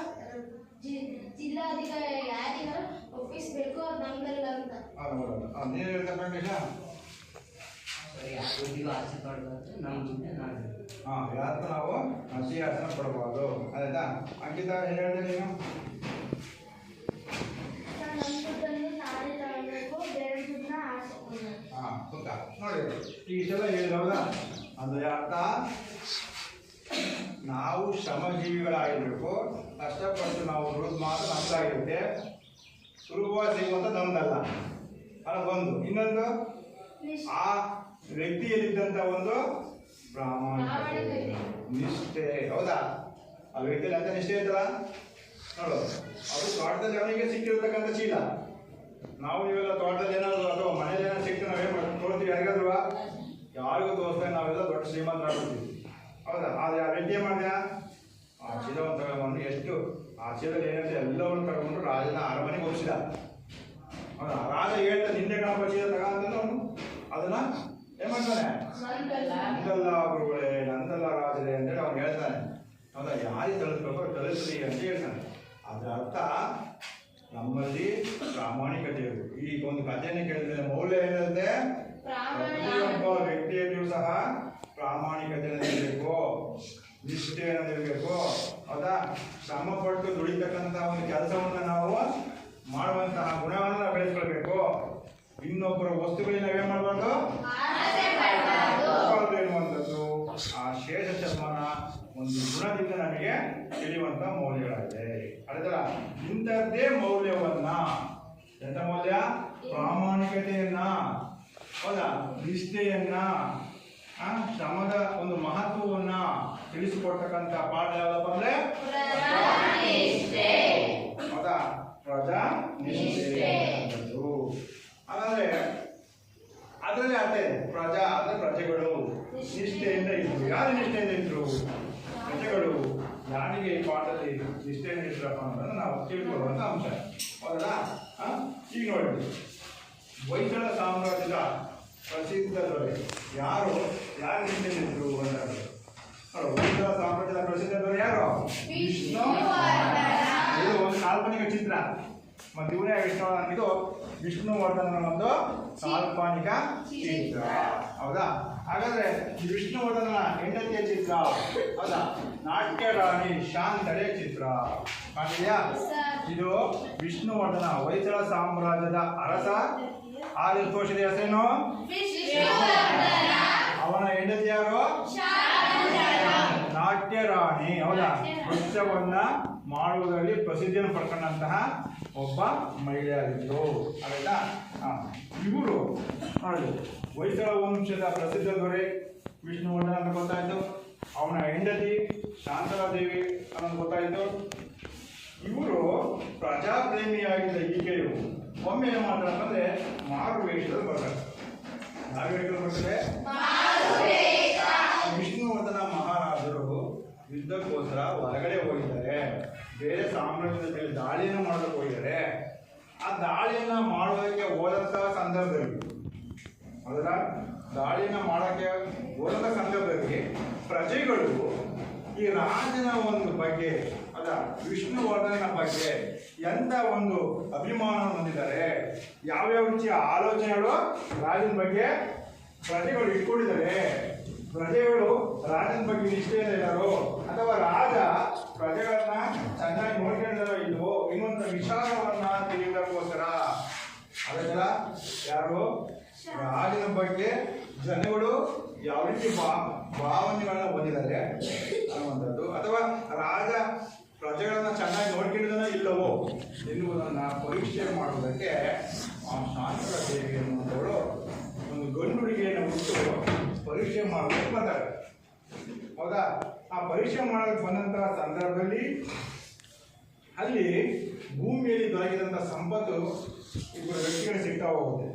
ಜಿಲ್ಲಾಧಿಕಾರಿ ಯಾರಿಗಾರು ಒಪ್ಪಿಸ್ಬೇಕು, ಅದು ನಮ್ದಲ್ಲ ಅಂತ. ನೀನು ಹೇಳ್ತಪ್ಪ ಆಸೆ ಪಡಬಾರ್ದು, ನಮ್ಮ ದುಡ್ಡು ನಾನು ಯಾರು ನಾವು ಅತಿ ಆಸನ ಪಡಬಾರ್ದು. ಆಯ್ತಾ? ಅಂಕಿತ ಏನು ಹೇಳಿದೆ ನೀನು? ನಮ್ಮ ದುಡ್ಡನ್ನು ನಾನೇ ತಗೊಳ್ಬೇಕು, ಬೇರೆ ದುಡ್ಡನ್ನ ಆಸೆ ಗೊತ್ತಾ? ನೋಡಿ ಈಗ ಇಷ್ಟೆಲ್ಲ ಹೇಳಿದವಲ್ಲ, ಅಂದ್ರೆ ಅರ್ಥ ನಾವು ಶ್ರಮಜೀವಿಗಳಾಗಿರ್ಬೇಕು, ಕಷ್ಟಪಟ್ಟು ನಾವು ದುಡಿದು ಮಾತ್ರ ನಮ್ದಾಗಿರುತ್ತೆ, ಸುಲಭವಾಗಿ ಸಿಗುವಂತ ನಮ್ದಲ್ಲ. ಒಂದು ಇನ್ನೊಂದು ಆ ವ್ಯಕ್ತಿಯಲ್ಲಿದ್ದಂಥ ಒಂದು ಪ್ರಾಮಾಣಿಕತೆ, ನಿಷ್ಠೆ. ಹೌದಾ? ಆ ವ್ಯಕ್ತಿಯಲ್ಲಿ ಅಂತ ನಿಷ್ಠೆ ಇರ್ತಲ್ಲ ನೋಡು, ಅದು ತೋಟದಲ್ಲಿ ಅವನಿಗೆ ಸಿಕ್ಕಿರ್ತಕ್ಕಂಥ ಚೀಲ. ನಾವು ನೀವೆಲ್ಲ ತೋಟದಲ್ಲಿ ಏನಾದ್ರು ಅಥವಾ ಮನೇಲಿ ಏನಾದ್ರು ಸಿಕ್ತು ನಾವೇನು ಮಾಡ್ತೀವಿ, ತೋರ್ತೀವಿ ಯಾರಿಗಾದ್ರು? ಯಾರಿಗೂ ತೋರಿಸ್ತಾರೆ, ನಾವೆಲ್ಲ ದೊಡ್ಡ ಶ್ರೀಮಂತರಾಗ್ಬಿಡ್ತೀವಿ. ಹೌದಾ? ಆದರೆ ಆ ವ್ಯಕ್ತಿ ಮಾಡಿದ ಆ ಚೀಲವನ್ನು ತಗೊಂಡು ಎಷ್ಟು ಆ ಚೀಲದಲ್ಲಿ ಏನಿದೆ ಎಲ್ಲವನ್ನು ತಗೊಂಡು ರಾಜನ ಅರಮನೆಗೆ ಒಪ್ಪಿಸಿದ. ಹೌದಾ? ರಾಜ ಹೇಳ್ತಾ ನಿನ್ನೆ ಕಾಣುವ ಚೀಲ ತಗೊಂಡು ಅದನ್ನ ಏನ್ ಮಾಡ್ತಾನೆ? ನಂದಲ್ಲ ಗುರುಗಳೇ, ನಂದಲ್ಲ ರಾಜರೇ ಅಂತೇಳಿ ಅವ್ನು ಹೇಳ್ತಾನೆ. ಹೌದಾ? ಯಾರಿಗೆ ತಳಿಸ್ಬೇಕು ತಳಿಸ್ರಿ ಅಂತ ಹೇಳ್ತಾನೆ. ಅದರ ಅರ್ಥ ನಮ್ಮಲ್ಲಿ ಪ್ರಾಮಾಣಿಕತೆ ಇರಬೇಕು. ಈಗ ಒಂದು ಕಥೆಯನ್ನು ಕೇಳಿದ್ರೆ ಮೌಲ್ಯ ಏನಿರುತ್ತೆ? ಪ್ರತಿಯೊಬ್ಬ ವ್ಯಕ್ತಿಯಲ್ಲಿಯೂ ಸಹ ಪ್ರಾಮಾಣಿಕತೆಯನ್ನು ಇರಬೇಕು, ನಿಷ್ಠೆಯನ್ನು ಇರಬೇಕು. ಹೌದಾ? ಶ್ರಮ ಪಟ್ಟು ದುಡಿತಕ್ಕಂಥ ಒಂದು ಕೆಲಸವನ್ನು ನಾವು ಮಾಡುವಂತಹ ಗುಣವನ್ನು ನಾವು ಬೆಳೆಸ್ಕೊಳ್ಬೇಕು. ಇನ್ನೊಬ್ಬರ ವಸ್ತುಗಳಿಗೆ ನಾವೇನ್ ಮಾಡಬಾರ್ದು ಎನ್ನುವಂಥದ್ದು ಆ ಶೇಷಶರ್ಮನ ಒಂದು ಗುಣದಿಂದ ನಮಗೆ ತಿಳಿಯುವಂತ ಮೌಲ್ಯಗಳಾಗಿದೆ. ಅದರ ಇಂಥದ್ದೇ ಮೌಲ್ಯವನ್ನ, ಎಂತ ಮೌಲ್ಯ? ಪ್ರಾಮಾಣಿಕತೆಯನ್ನ, ಹೌದಾ, ನಿಷ್ಠೆಯನ್ನ, ಶ್ರಮದ ಒಂದು ಮಹತ್ವವನ್ನ ತಿಳಿಸಿಕೊಡ್ತಕ್ಕಂಥ ಪಾಠ ಯಾವ್ದಪ್ಪ ಅಂದ್ರೆ ಹೌದಾ, ಪ್ರಜಾ ನಿಷ್ಠೆ. ಹಾಗಾದ್ರೆ ಅದರಲ್ಲಿ ಅರ್ಥ ಇದೆ. ಪ್ರಜಾ ಅಂದ್ರೆ ಪ್ರಜೆಗಳು ನಿಷ್ಠೆಯಿಂದ ಇದ್ರು. ಯಾರು ನಿಷ್ಠೆಯಿಂದ ಇದ್ರು? ಪ್ರಜೆಗಳು. ಯಾರಿಗೆ ಈ ಪಾಠದಲ್ಲಿ ನಿಷ್ಠೆಯಿಂದ ಇದ್ರಪ್ಪ ಅನ್ನೋದನ್ನ ನಾವು ತಿಳ್ಕೊಳ್ಳುವಂತ ಅಂಶ. ಹೌದಾ? ಈಗ ನೋಡಿ, ಹೊಯ್ಸಳ ಸಾಮ್ರಾಜ್ಯದ ಪ್ರಸಿದ್ಧ ದೊರೆ ಯಾರು ನಿಂತಿದ್ರು ಅಂತ ಹೊಯ್ಸಳ ಸಾಮ್ರಾಜ್ಯದ ಪ್ರಸಿದ್ಧ ದೊರೆ ಯಾರು? ಇದು ಒಂದು ಕಾಲ್ಪನಿಕ ಚಿತ್ರ. ಮತ್ತೆ ಇವರೇ ವಿಷ್ಣುವರ್ಧನ. ಇದು ವಿಷ್ಣುವರ್ಧನ ಒಂದು ಕಾಲ್ಪನಿಕ ಚಿತ್ರ, ಹೌದಾ? ಹಾಗಾದ್ರೆ ಈ ವಿಷ್ಣುವರ್ಧನ ಹೆಂಡತಿಯ ಚಿತ್ರ, ಹೌದಾ? ನಾಟ್ಯ ರಾಣಿ ಶಾಂತಳೆಯ ಚಿತ್ರ ಕಾಣಿದೆಯಾ? ಇದು ವಿಷ್ಣುವರ್ಧನ ಹೊಯ್ಸಳ ಸಾಮ್ರಾಜ್ಯದ ಅರಸ. ಆದ್ರೆ ತೋರಿಸಿದ ಹೆಸರೇನು? ಅವನ ಹೆಂಡತಿ ಯಾರು? ನಾಟ್ಯ ರಾಣಿ, ಹೌದಾ? ನೃತ್ಯವನ್ನ ಮಾಡುವುದರಲ್ಲಿ ಪ್ರಸಿದ್ಧಿಯನ್ನು ಪಡ್ಕೊಂಡಂತಹ ಒಬ್ಬ ಮಹಿಳೆಯಾಗಿದ್ದರು. ಆಯ್ತಾ? ಇವರು ನೋಡಿ, ಹೊಯ್ಸಳ ವಂಶದ ಪ್ರಸಿದ್ಧ ದೊರೆ ವಿಷ್ಣುವರ್ಧನ ಅಂತ ಗೊತ್ತಾಯ್ತು. ಅವನ ಹೆಂಡತಿ ಶಾಂತಲಾದೇವಿ ಅನ್ನೋದು ಗೊತ್ತಾಯ್ತು. ಇವರು ಪ್ರಜಾಪ್ರೇಮಿಯಾಗಿದ್ದ ಈಕೆಯು ಒಮ್ಮೆ ಏನು ಮಾಡ್ತಾರೆ ಅಂತಂದ್ರೆ ಮಾರು ವೇಷದಲ್ಲಿ ಬರ್ತಾರೆ. ಯಾವ ವೇಷದಲ್ಲಿ ಬರ್ತದೆ? ವಿಷ್ಣುವರ್ಧನ ಮಹಾರಾಜರು ಯುದ್ಧಕ್ಕೋಸ್ಕರ ಹೊರಗಡೆ ಹೋಗಿದ್ದಾರೆ. ಬೇರೆ ಸಾಮ್ರಾಜ್ಯದ ಮೇಲೆ ದಾಳಿಯನ್ನು ಮಾಡೋದಕ್ಕೆ ಹೋಗಿದ್ದಾರೆ. ಆ ದಾಳಿಯನ್ನ ಮಾಡೋದಕ್ಕೆ ಹೋದಂತಹ ಸಂದರ್ಭದಲ್ಲಿ, ಅದರ ದಾಳಿಯನ್ನ ಮಾಡೋಕ್ಕೆ ಹೋದಂತಹ ಸಂದರ್ಭದಲ್ಲಿ ಪ್ರಜೆಗಳು ಈ ರಾಜನ ಒಂದು ಬಗ್ಗೆ, ಅದ ವಿಷ್ಣುವರ್ಧನ ಬಗ್ಗೆ ಎಂತ ಒಂದು ಅಭಿಮಾನ ಹೊಂದಿದ್ದಾರೆ, ಯಾವ್ಯಾವ ರೀತಿಯ ಆಲೋಚನೆಗಳು ರಾಜನ ಬಗ್ಗೆ ಪ್ರಜೆಗಳು ಇಟ್ಕೊಂಡಿದ್ದಾರೆ, ಪ್ರಜೆಗಳು ರಾಜನ ಬಗ್ಗೆ ನಿಷ್ಠೆಯಿಂದ ಇದ್ದಾರೋ ಅಥವಾ ರಾಜ ಪ್ರಜೆಗಳನ್ನ ಚೆನ್ನಾಗಿ ನೋಡ್ಕೊಂಡಿದ್ದಾರೋ ಇಲ್ವೋ ಇನ್ನೊಂದು ವಿಚಾರವನ್ನ ತಿಳಿಯೋದಕ್ಕೋಸ್ಕರ ಅದೆಲ್ಲ ಯಾರು ರಾಜನ ಬಗ್ಗೆ ಜನಗಳು ಯಾವ ರೀತಿ ಭಾವನೆಗಳನ್ನ ಹೊಂದಿದ್ದಾರೆ ಅನ್ನುವಂಥದ್ದು, ಅಥವಾ ರಾಜ ಪ್ರಜೆಗಳನ್ನ ಚೆನ್ನಾಗಿ ನೋಡ್ಕೊಂಡಿದ್ದಾನೋ ಇಲ್ಲವೋ ಎನ್ನುವುದನ್ನ ಪರೀಕ್ಷೆ ಮಾಡುವುದಕ್ಕೆ ಆ ಶಾಂತಲ ದೇವಿ ಎನ್ನುವಂಥವಳು ಒಂದು ಗಂಡು ಹುಡುಗಿಯನ್ನು ಹುಟ್ಟು ಪರೀಕ್ಷೆ ಮಾಡೋದಕ್ಕೆ ಬಂದಾಗ, ಹೌದಾ? ಆ ಪರೀಕ್ಷೆ ಮಾಡೋದಕ್ಕೆ ಬಂದಂತಹ ಸಂದರ್ಭದಲ್ಲಿ ಅಲ್ಲಿ ಭೂಮಿಯಲ್ಲಿ ದೊರಕಿದಂಥ ಸಂಪತ್ತು ಇಬ್ಬರು ವ್ಯಕ್ತಿಗಳು ಸಿಗ್ತಾ ಹೋಗುತ್ತೆ.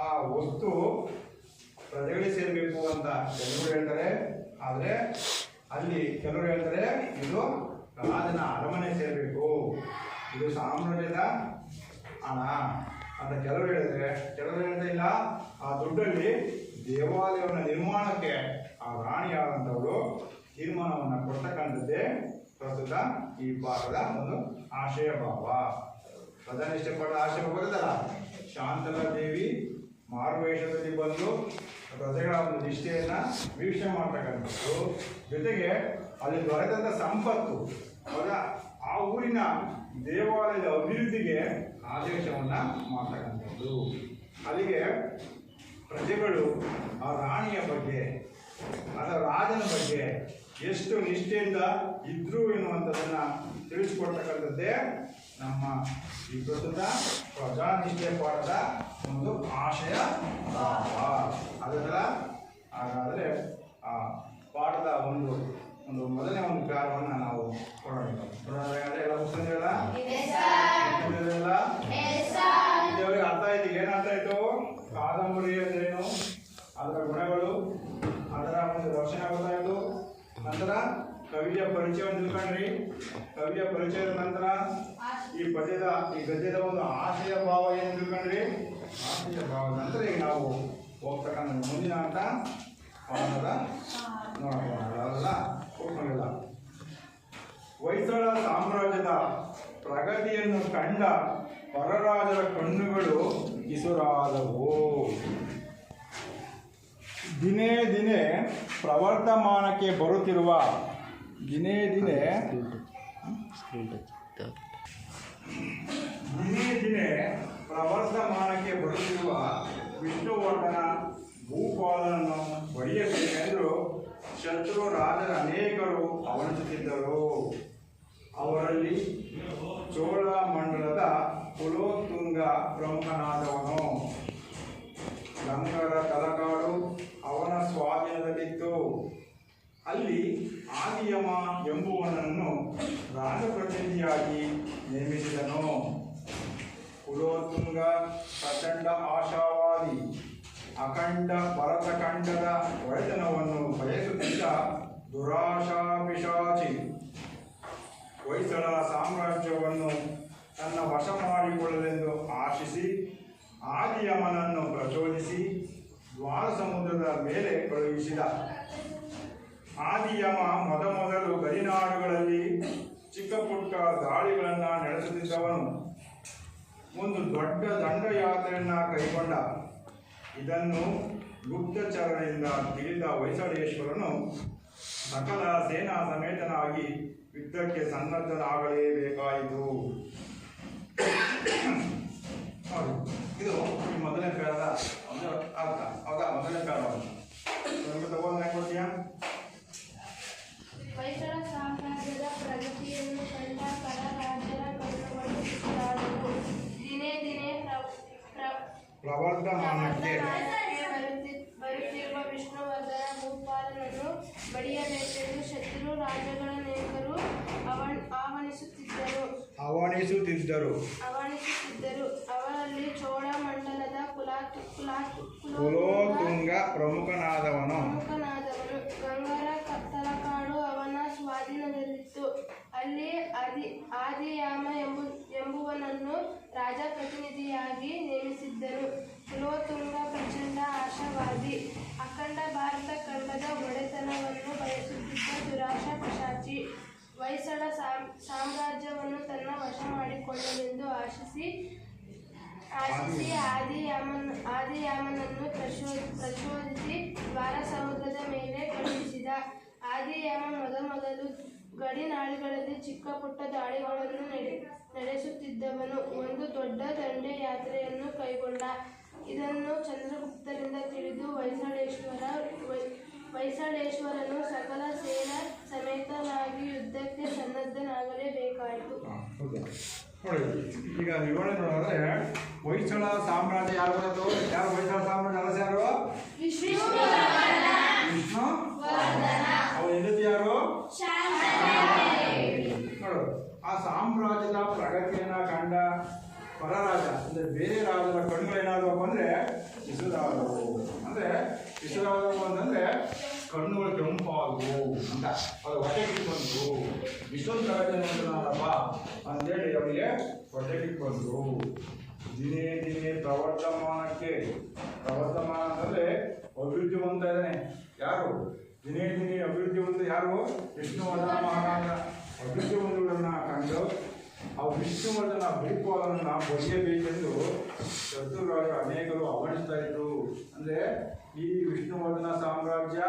ಆ ವಸ್ತು ಪ್ರಜೆಗಳಿಗೆ ಸೇರಬೇಕು ಅಂತ ಕೆಲವರು ಹೇಳ್ತಾರೆ, ಆದರೆ ಅಲ್ಲಿ ಕೆಲವರು ಹೇಳ್ತಾರೆ ಇದು ರಾಜನ ಅರಮನೆ ಸೇರಬೇಕು, ಇದು ಸಾಮ್ರಾಜ್ಯದ ಹಣ ಅಂತ ಕೆಲವರು ಹೇಳಿದ್ರೆ, ಕೆಲವರು ಹೇಳ್ತಾ ಇಲ್ಲ ಆ ದುಡ್ಡಲ್ಲಿ ದೇವಾಲಯವನ್ನು ನಿರ್ಮಾಣಕ್ಕೆ ಆ ರಾಣಿಯಾದಂಥವಳು ತೀರ್ಮಾನವನ್ನು ಕೊಡ್ತಕ್ಕಂಥದ್ದೇ ಪ್ರಸ್ತುತ ಈ ಭಾಗದ ಒಂದು ಆಶಯ ಭಾವ. ಪ್ರಧಾನಿಷ್ಠಪಟ್ಟ ಆಶಯ ಭಾವ ಬರುತ್ತಲ್ಲ, ಶಾಂತಲಾ ದೇವಿ ಮಾರುವೇಷದಲ್ಲಿ ಬಂದು ಪ್ರಜೆಗಳ ಒಂದು ನಿಷ್ಠೆಯನ್ನ ವೀಕ್ಷಣೆ ಮಾಡ್ತಕ್ಕಂಥದ್ದು, ಜೊತೆಗೆ ಅಲ್ಲಿ ದೊರೆತಂಥ ಸಂಪತ್ತು, ಹೌದಾ, ಆ ಊರಿನ ದೇವಾಲಯದ ಅಭಿವೃದ್ಧಿಗೆ ಆದೇಶವನ್ನ ಮಾಡ್ತಕ್ಕಂಥದ್ದು. ಅಲ್ಲಿಗೆ ಪ್ರಜೆಗಳು ಆ ರಾಣಿಯ ಬಗ್ಗೆ ಅಥವಾ ರಾಜನ ಬಗ್ಗೆ ಎಷ್ಟು ನಿಷ್ಠೆಯಿಂದ ಇದ್ರು ಎನ್ನುವಂಥದ್ದನ್ನ ತಿಳಿಸ್ಕೊಡ್ತಕ್ಕಂಥದ್ದೇ ನಮ್ಮ ಈ ಪ್ರಸ್ತುತ ಪ್ರಜಾನಿಷ್ಠೆ ಪಾಠದ ಒಂದು ಆಶಯ ಭಾವ. ಅದೆಲ್ಲ ಹಾಗಾದರೆ ಆ ಪಾಠದ ಒಂದು ಮೊದಲನೇ ಒಂದು ಕಾರ್ಯವನ್ನು ನಾವು ಕೊಡೋಣ. ಎಲ್ಲ ಮುಗಿಸಿದ್ರಲ್ಲ? ಇದೇವರಿಗೆ ಅರ್ಥ ಆಯ್ತು? ಏನು ಅರ್ಥ ಆಯ್ತು? ಕಾದಂಬರಿ ಅಂದ್ರೇನು, ಅದರ ಗುಣಗಳು, ಅದರ ಒಂದು ಲಕ್ಷಣ ಗೊತ್ತಾಯಿತು. ನಂತರ ಕವಿಯ ಪರಿಚಯವನ್ನು ತಿಳ್ಕೊಂಡ್ರಿ. ಕವಿಯ ಪರಿಚಯದ ನಂತರ ಈ ಗದ್ಯದ ಒಂದು ಆಶಯ ಭಾವ ಏನು ತಿಳ್ಕೊಂಡ್ರಿ. ಆಶಯ ಭಾವದ ನಂತರ ಈಗ ನಾವು ಹೋಗ್ತಕ್ಕಂಥ ಮುಂದಿನ ಅಂತ ಪಾಠದ ನೋಡೋಣ. ಕೂತ್ಕೊಂಡಿಲ್ಲ. ಹೊಯ್ಸಳ ಸಾಮ್ರಾಜ್ಯದ ಪ್ರಗತಿಯನ್ನು ಕಂಡ ಹೊರರಾಜರ ಕಣ್ಣುಗಳು ಕಿಸುರಾದವು. ದಿನೇ ದಿನೇ ಪ್ರವರ್ಧಮಾನಕ್ಕೆ ಬರುತ್ತಿರುವ ವಿಷ್ಣುವರ್ಧನ ಭೂಪಾಲನನ್ನು ಬಡಿಯಬೇಕೆಂದು ಶತ್ರು ರಾಜರ ಅನೇಕರು ಅವನಿಸುತ್ತಿದ್ದರು. ಅವರಲ್ಲಿ ಚೋಳ ಮಂಡಲದ ಕುಲೋತ್ತುಂಗ ಪ್ರಮುಖನಾದವನು. ಗಂಗರ ತಲಕಾಡು ಅವನ ಸ್ವಾಧೀನದಲ್ಲಿತ್ತು. ಅಲ್ಲಿ ಆದಿಯಮ ಎಂಬುವನನ್ನು ರಾಜಪ್ರತಿನಿಧಿಯಾಗಿ ನೇಮಿಸಿದನು. ಕುಲೋತ್ತುಂಗ ಪ್ರಚಂಡ ಆಶಾವಾದಿ, ಅಖಂಡ ಭರತಖಂಡದ ಒಡೆತನವನ್ನು ಬಯಸುತ್ತಿದ್ದ ದುರಾಶಾಪಿಶಾಚಿ. ಹೊಯ್ಸಳ ಸಾಮ್ರಾಜ್ಯವನ್ನು ತನ್ನ ವಶ ಮಾಡಿಕೊಳ್ಳಲೆಂದು ಆಶಿಸಿ ಆದಿಯಮನನ್ನು ಪ್ರಚೋದಿಸಿ ದ್ವಾರ ಸಮುದ್ರದ ಮೇಲೆ ಕಳುಹಿಸಿದ. ಆದಿಯಮ ಮೊದಲು ಗಡಿನಾಡುಗಳಲ್ಲಿ ಚಿಕ್ಕ ಪುಟ್ಟ ದಾಳಿಗಳನ್ನು ನಡೆಸುತ್ತಿದ್ದವನು. ಒಂದು ದೊಡ್ಡ ದಂಡಯಾತ್ರೆಯನ್ನ ಕೈಗೊಂಡ. ಇದನ್ನು ಗುಪ್ತಚರರಿಂದ ತಿಳಿದ ಹೊಯ್ಸಳೇಶ್ವರನು ಸಕಲ ಸೇನಾ ಸಮೇತನಾಗಿ ಯುದ್ಧಕ್ಕೆ ಸನ್ನದ್ಧನಾಗಲೇಬೇಕಾಯಿತು. ಇದು ಈ ಮೊದಲನೇ ಪ್ಯಾರದ ಒಂದು ಅರ್ಥ. ಹೌದಾ? ಮೊದಲನೇ ಪ್ಯಾರ ನಮಗೆ ತಗೊಂಡು ಕೊಡ್ತೀಯಾ? ಹೊಯ್ಸಳ ಸಾಮ್ರಾಜ್ಯದ ಪ್ರಗತಿಯನ್ನು ಕಂಡ ಪರ ರಾಜರ ಕಣ್ಣುಗಳು ಕಿತ್ತಾದವು. ದಿನೇ ದಿನೇ ಪ್ರವರ್ಧಮಾನಕ್ಕೆ ಬರುತ್ತಿರುವ ವಿಷ್ಣುವರ್ಧನ ಭೂಪಾಲನನ್ನು ಬಡಿಯಬೇಕೆಂದು ಶತ್ರು ರಾಜ್ಯಗಳ ನಾಯಕರು ಆಹ್ವಾನಿಸುತ್ತಿದ್ದರು. ಅವರಲ್ಲಿ ಚೋಳಮಂಡಲದ ಕುಲೋತುಂಗ ಪ್ರಮುಖನಾದವನು. ಗಂಗರ ತಲಕಾಡು ಅವನ ಸ್ವಾಧೀನದಲ್ಲಿತ್ತು. ಅಲ್ಲಿ ಆದಿಯಾಮ ಎಂಬುವನನ್ನು ರಾಜಪ್ರತಿನಿಧಿಯಾಗಿ ನೇಮಿಸಿದ್ದನು. ಕುಲೋತುಂಗ ಪ್ರಚಂಡ ಆಶಾವಾದಿ, ಅಖಂಡ ಭಾರತ ಖಂಡದ ಒಡೆತನವನ್ನು ಬಯಸುತ್ತಿದ್ದ ದುರಾಶಾ ಪಿಶಾಚಿ. ಹೊಯ್ಸಳ ಸಾಮ್ರಾಜ್ಯವನ್ನು ತನ್ನ ವಶ ಮಾಡಿಕೊಳ್ಳಲೆಂದು ಆಶಿಸಿ ಆದಿಯಾಮನನ್ನು ಪ್ರಚೋದಿಸಿ ದ್ವಾರ ಸಮುದ್ರದ ಮೇಲೆ ಕಳುಹಿಸಿದ. ಆದಿಯಾಮ ಮೊದಲು ಗಡಿನಾಡುಗಳಲ್ಲಿ ಚಿಕ್ಕ ಪುಟ್ಟ ದಾಳಿಗಳನ್ನು ನಡೆಸುತ್ತಿದ್ದವನು. ಒಂದು ದೊಡ್ಡ ದಂಡಯಾತ್ರೆಯನ್ನು ಕೈಗೊಂಡ. ಇದನ್ನು ಚಂದ್ರಗುಪ್ತರಿಂದ ತಿಳಿದು ಹೊಯ್ಸಳೇಶ್ವರನು ಸಕಲ ಸೇನಾ ಸಮೇತನಾಗಿ ಯುದ್ಧಕ್ಕೆ ಸನ್ನದ್ಧನಾಗಲೇಬೇಕಾಯಿತು. ಈಗ ವಿವರಣೆ ನೋಡಿದ್ರೆ ಹೊಯ್ಸಳ ಸಾಮ್ರಾಜ್ಯ ಯಾರು ಬರೋದು? ಯಾರು ಹೊಯ್ಸಳ ಸಾಮ್ರಾಜ್ಯ ಅರಸ ಯಾರು? ವಿಷ್ಣು. ಅವ್ರ ಹೆಂಡತಿ ಯಾರು? ನೋಡು, ಆ ಸಾಮ್ರಾಜ್ಯದ ಪ್ರಗತಿಯನ್ನ ಕಂಡ ಪರರಾಜ ಅಂದ್ರೆ ಬೇರೆ ರಾಜರ ಕಣ್ಣುಗಳೇನಾದವು ಅಂದ್ರೆ ಇಸುರಾದವು. ಅಂದ್ರೆ ಇಸುರಾದವು ಅಂತಂದ್ರೆ ಕಣ್ಣುಗಳು ಕೆಂಪಾದವು ಅಂತ ಅದು ಹೊಟ್ಟೆಗೆ ಬಂತು. ಇಷ್ಟೊಂದು ಪ್ರಗತಿ ನೋಡ್ತಾನಲ್ಲಪ್ಪ ಅಂತೇಳಿ ಅವರಿಗೆ ಹೊಟ್ಟೆಗೆ ಬಂತು. ದಿನೇ ದಿನೇ ಪ್ರವರ್ಧಮಾನ ಅಂತಂದ್ರೆ ಅಭಿವೃದ್ಧಿ ಹೊಂದ್ತಾ ಇದ್ದಾನೆ. ಯಾರು? ದಿನೇ ದಿನೇ ಅಭಿವೃದ್ಧಿ ಹೊಂದ ಯಾರು? ವಿಷ್ಣುವರ್ಧನ ಮಹಾರಾಜ ಅಭಿವೃದ್ಧಿ ಹೊಂದುವುದನ್ನು ಕಂಡು ಆ ವಿಷ್ಣುವರ್ಧನ ಭೂಪಾಲನನ್ನು ಬಗೆಯಬೇಕೆಂದು ಶತ್ರುಗಳು ಅನೇಕರು ಹವಣಿಸ್ತಾ ಇದ್ರು. ಅಂದ್ರೆ ಈ ವಿಷ್ಣುವರ್ಧನ ಸಾಮ್ರಾಜ್ಯ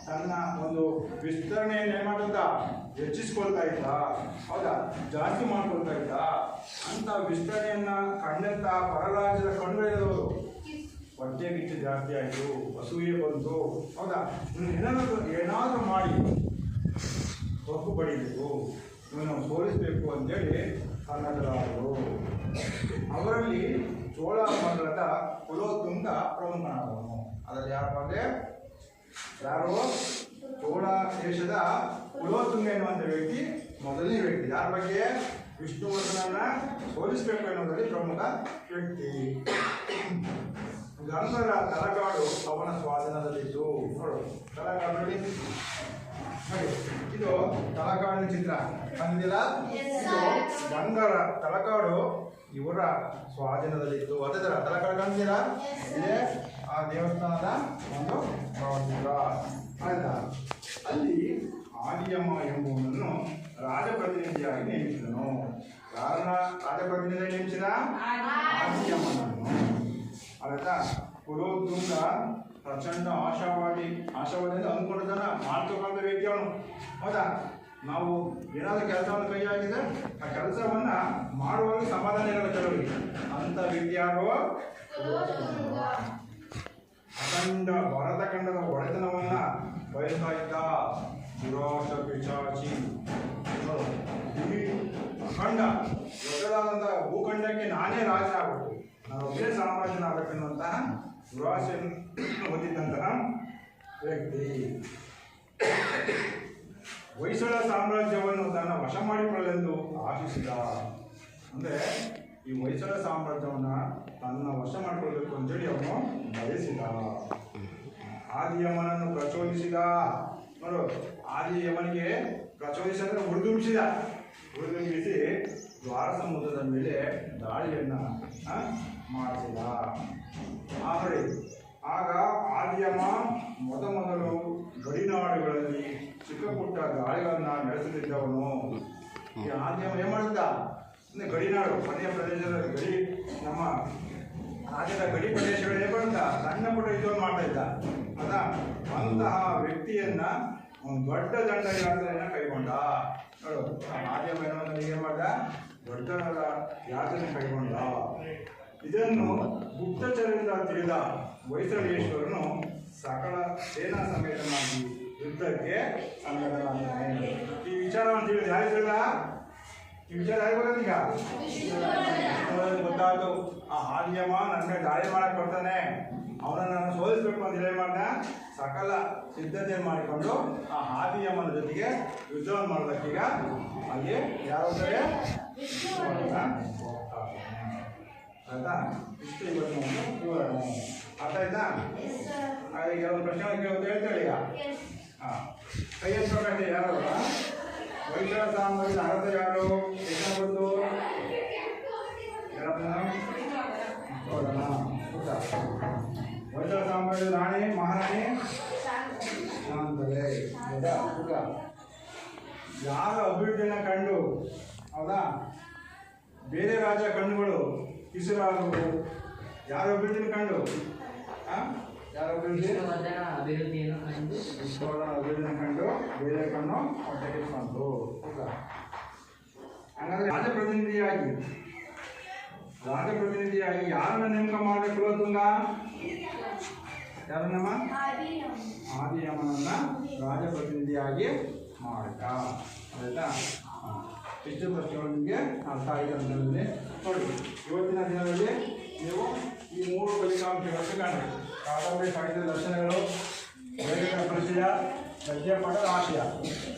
ತನ್ನ ಒಂದು ವಿಸ್ತರಣೆಯನ್ನು ಏನ್ ಮಾಡ್ತಾ ಹೆಚ್ಚಿಸ್ಕೊಳ್ತಾ ಇದ್ದ. ಹೌದಾ? ಜಾಸ್ತಿ ಮಾಡ್ಕೊಳ್ತಾ ಇದ್ದ. ಅಂತ ವಿಸ್ತರಣೆಯನ್ನ ಕಂಡಂತ ಪರರಾಜ್ಯದ ಕಣ್ಣುಗಳಿರೋರು ಹೊಟ್ಟೆ ಕಿಚ್ಚು ಜಾಸ್ತಿ ಆಯಿತು, ಅಸೂಯೆ ಬಂತು. ಹೌದಾ? ಏನಾದರೂ ಮಾಡಿ ಹೊಕ್ಕು ಪಡಿಬೇಕು, ಇವನು ಸೋಲಿಸಬೇಕು ಅಂತೇಳಿ ಸನ್ನದ್ಧರಾದರು. ಅವರಲ್ಲಿ ಚೋಳ ಮಂಡಲದ ಕುಲೋತುಂಗ ಪ್ರಮುಖನಾದವನು. ಅದರಲ್ಲಿ ಯಾರಪ್ಪ ಅಂದರೆ ಯಾರು? ಚೋಳ ದೇಶದ ಕುಲೋತುಂಗ ಎನ್ನುವಂಥ ವ್ಯಕ್ತಿ ಮೊದಲನೇ ವ್ಯಕ್ತಿ. ಯಾರ ಬಗ್ಗೆ? ವಿಷ್ಣುವರ್ಧನನ್ನ ಸೋಲಿಸಬೇಕು ಎನ್ನುವುದರಲ್ಲಿ ಪ್ರಮುಖ ವ್ಯಕ್ತಿ. ಗಂಗರ ತಲಕಾಡು ಅವನ ಸ್ವಾಧೀನದಲ್ಲಿತ್ತು. ನೋಡು, ತಲಕಾಡು ಇದು ತಲಕಾಡಿನ ಚಿತ್ರ ಕಂಡಿಲ್ಲ? ಗಂಗರ ತಲಕಾಡು ಇವರ ಸ್ವಾಧೀನದಲ್ಲಿತ್ತು. ಅದೇ ತರ ತಲಕಾಡು ಕಂಡಿದ್ದೀರಾ? ಇದೇ ಆ ದೇವಸ್ಥಾನದ ಒಂದು ಭಾವಚಿತ್ರ ಆಯ್ತಾ? ಅಲ್ಲಿ ಆದಿಯಮ ಎಂಬುವನನ್ನು ರಾಜಪ್ರತಿನಿಧಿಯಾಗಿ ನೇಮಿಸಿದನು. ಯಾರನ್ನ ರಾಜಪ್ರತಿನಿಧಿಯಾಗಿ ನೇಮಿಸಿದ? ಆದಿಯಮನನ್ನು. ಆಯ್ತಾ? ಕುಲೋತುಂಗ ಪ್ರಚಂಡ ಆಶಾವಾದಿ ಅಂದ್ರೆ ಅಂದ್ಕೊಂಡಿದ್ದಾನ ಮಾಡ್ತಕ್ಕಂಥ ವ್ಯಕ್ತಿ ಅವನು. ಹೌದಾ? ನಾವು ಏನಾದರೂ ಕೆಲಸವನ್ನು ಕೈ ಹಾಕಿದ್ರೆ ಆ ಕೆಲಸವನ್ನ ಮಾಡುವಾಗ ಸಮಾಧಾನ ಇರಲ್ಲ ಕೆಲವರಿಗೆ. ಅಂತ ವ್ಯಕ್ತಿ ಯಾರು? ಅಖಂಡ ಭಾರತ ಖಂಡದ ಒಡೆತನವನ್ನ ಬಯಸ್ತಾ ಇದ್ದ ದುರಾಶ ಪಿಶಾಚಿ. ಈ ಅಖಂಡ ದೊಡ್ಡದಾದಂಥ ಭೂಖಂಡಕ್ಕೆ ನಾನೇ ರಾಜ ಆಗಬೇಕು, ನಾನು ಒಬ್ಬನೇ ಸಾಮ್ರಾಜ್ಯನಾಗಬೇಕೆನ್ನುವಂತಹ ದುರಾಶೆಯನ್ನು ಹೊಂದಿದ್ದಂತಹ ವ್ಯಕ್ತಿ. ಹೊಯ್ಸಳ ಸಾಮ್ರಾಜ್ಯವನ್ನು ತನ್ನ ವಶ ಮಾಡಿಕೊಳ್ಳಲೆಂದು ಆಶಿಸಿದ. ಅಂದರೆ ಈ ಹೊಯ್ಸಳ ಸಾಮ್ರಾಜ್ಯವನ್ನು ತನ್ನ ವಶ ಮಾಡಿಕೊಳ್ಳಬೇಕು ಅಂತೇಳಿ ಅವನು ಬಯಸಿದ. ಆದಿಯಮನನ್ನು ಪ್ರಚೋದಿಸಿದ. ನೋಡು ಆದಿ ಯಮನಿಗೆ ಪ್ರಚೋದಿಸಿ ಅಂದ್ರೆ ಹುರಿದುಂಬಿಸಿ ದ್ವಾರ ಸಮುದ್ರದ ಮೇಲೆ ದಾಳಿಯನ್ನ ಮಾಡಿಸಿದ. ಆದರೆ ಆಗ ಆದಿಯಮ ಮೊದಲು ಗಡಿನಾಡುಗಳಲ್ಲಿ ಚಿಕ್ಕ ಪುಟ್ಟ ದಾಳಿಗಳನ್ನ ನಡೆಸುತ್ತಿದ್ದವನು. ಈ ಆದಿಯಮ ಏನ್ ಮಾಡಿದ್ದ ಅಂದ್ರೆ ಗಡಿನಾಡು ಮನೆಯ ಪ್ರದೇಶದ ಗಡಿ, ನಮ್ಮ ರಾಜ್ಯದ ಗಡಿ ಪ್ರದೇಶಗಳು ಏನ್ ಮಾಡ್ದ ಸಣ್ಣ ಪುಟ್ಟ ಯುದ್ಧವನ್ನು ಮಾಡ್ತಾ ಇದ್ದ. ಅದ ಅಂತಹ ವ್ಯಕ್ತಿಯನ್ನ ಒಂದು ದೊಡ್ಡ ದಂಡ ಯಾತ್ರೆಯನ್ನ ಕೈಗೊಂಡ. ನೋಡು ಆದಿಯಮ ಏನ್ ಮಾಡ್ದ, ದೊಡ್ಡ ಯಾತ್ರೆಯನ್ನು ಕೈಗೊಂಡ. ಇದನ್ನು ಗುಪ್ತಚರದಿಂದ ತಿಳಿದ ಹೊಯ್ಸಳೇಶ್ವರನು ಸಕಲ ಸೇನಾ ಸಮೇತನಾಗಿ ಯುದ್ಧಕ್ಕೆ ಸನ್ನದ್ಧನಾಗಿದ್ದಾನೆ. ಈ ವಿಚಾರವನ್ನು ತಿಳಿದ ಯಾರು ತಿಳಿದ? ಈ ವಿಚಾರ ಯಾರು ಗೊತ್ತೀಗ ಗೊತ್ತಾಯ್ತು. ಆ ಆದಿಯಮ ನನ್ನ ದಾಳಿ ಮಾಡಕ್ ಬರ್ತಾನೆ, ಅವನನ್ನು ನಾನು ಸೋಲಿಸ್ಬೇಕು ಅಂತ ಹೇಳಿ ಮಾಡ್ದ. ಸಕಲ ಸಿದ್ಧತೆ ಮಾಡಿಕೊಂಡು ಆ ಆದಿಯಮನ ಜೊತೆಗೆ ಯುದ್ಧವನ್ನು ಮಾಡೋದಕ್ಕೀಗ ಅಲ್ಲಿ ಯಾರು ಹೋಗ್ತಾರೆ ಆಯ್ತಾ? ಇಷ್ಟು ಇವತ್ತು ವಿವರಣೆ ಅರ್ಥ ಆಯ್ತಾ? ಈಗ ಕೆಲವೊಂದು ಪ್ರಶ್ನೆಗಳು ಕೇಳುತ್ತೆ ಹೇಳ್ತೇಳಿ. ಈಗ ಕೈ ಎತ್ತಬೇಕಂತೆ ಯಾರು ಹೊಯ್ಸಳ ಸಾಮ್ರಾಜ್ಯದ ಅರ್ಥ ಯಾರು ಎಷ್ಟು ಬಂತು ಹೊಯ್ಸಳ ಸಾಮ್ರಾಜ್ಯದ ರಾಣಿ ಮಹಾರಾಣಿ ಶಾಂತಲೆ. ಹೌದಾ? ಯಾರ ಅಭಿವೃದ್ಧಿಯನ್ನು ಕಂಡು ಹೌದಾ ಬೇರೆ ರಾಜ ಕಣ್ಣುಗಳು ಕಿಸುರಾದವು. ಯಾರ ಅಭಿವೃದ್ಧಿಯನ್ನು ಕಂಡು ಯಾರ ಅಭಿವೃದ್ಧಿಯನ್ನು ಕಂಡು ಅಭಿವೃದ್ಧಿಯನ್ನು ಕಂಡು ಬೇರೆ ಕಣ್ಣು ಹೊಟ್ಟೆ ಕಿಸ್ಕೊಂಡು. ಹಾಗಾದ್ರೆ ರಾಜಪ್ರತಿನಿಧಿಯಾಗಿ ಯಾರನ್ನ ನೇಮಕ ಮಾಡಬೇಕು? ಕುಲೋತ್ತುಂಗ ಯಾರನ್ನಮ್ಮ? ಆದಿಯಮನನ್ನ ರಾಜಪ್ರತಿನಿಧಿಯಾಗಿ ಮಾಡ್ದ. ಆಯ್ತಾ? ಇಷ್ಟು ಪ್ರಶ್ನೆಗಳು ನಿಮಗೆ ಅರ್ಥ ಆಗಿದೆ ಅಂತ ನೋಡಿ. ಇವತ್ತಿನ ದಿನದಲ್ಲಿ ನೀವು ಈ 3 ಫಲಿತಾಂಶಗಳನ್ನು ಕಾಣಿ. ಕಾದಂಬರಿ ಸಾಹಿತ್ಯದ ಲಕ್ಷಣಗಳು, ವೇದಗಳ ಪರಿಚಯ, ಗದ್ಯಪಾಠದ ಆಶಯ,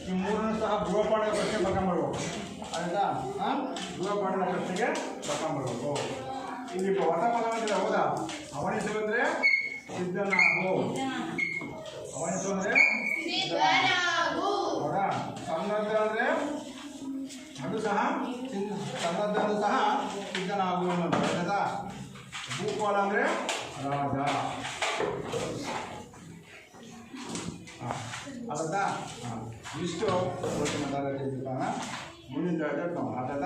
ಈ 3 ಸಹ ಗೃಹಪಾಠದ ಪ್ರಶ್ನೆ ಬರ್ಕೊಂಬರ್ಬೇಕು. ಆಯ್ತಾ? ಗೃಹಪಾಠದ ಪ್ರಶ್ನೆಗೆ ಬರ್ಕೊಂಬರ್ಬೇಕು. ಇಲ್ಲಿ ಹೊಸ ಪದ ಹೌದಾ? ಅವನಿಸು ಅಂದರೆ ಸಿದ್ಧನಾಗು. ಅವನಿಸು ಅಂದರೆ ಹೌದಾ? ಸನ್ನದ್ಧ ಅಂದರೆ ಅದು ಸಹ ಸನ್ನದ್ಧನು ಸಹ ಸಿದ್ಧನಾಗು ಅನ್ನೋದು. ಭೂಪಾಲ ಅಂದರೆ ರಾಜ. ಅರ್ಥ? ಇಷ್ಟು ಮುಂದಿನ ತರಗತಿ ಮುಂದಿನ ತರಗತಿ ಅರ್ಥ.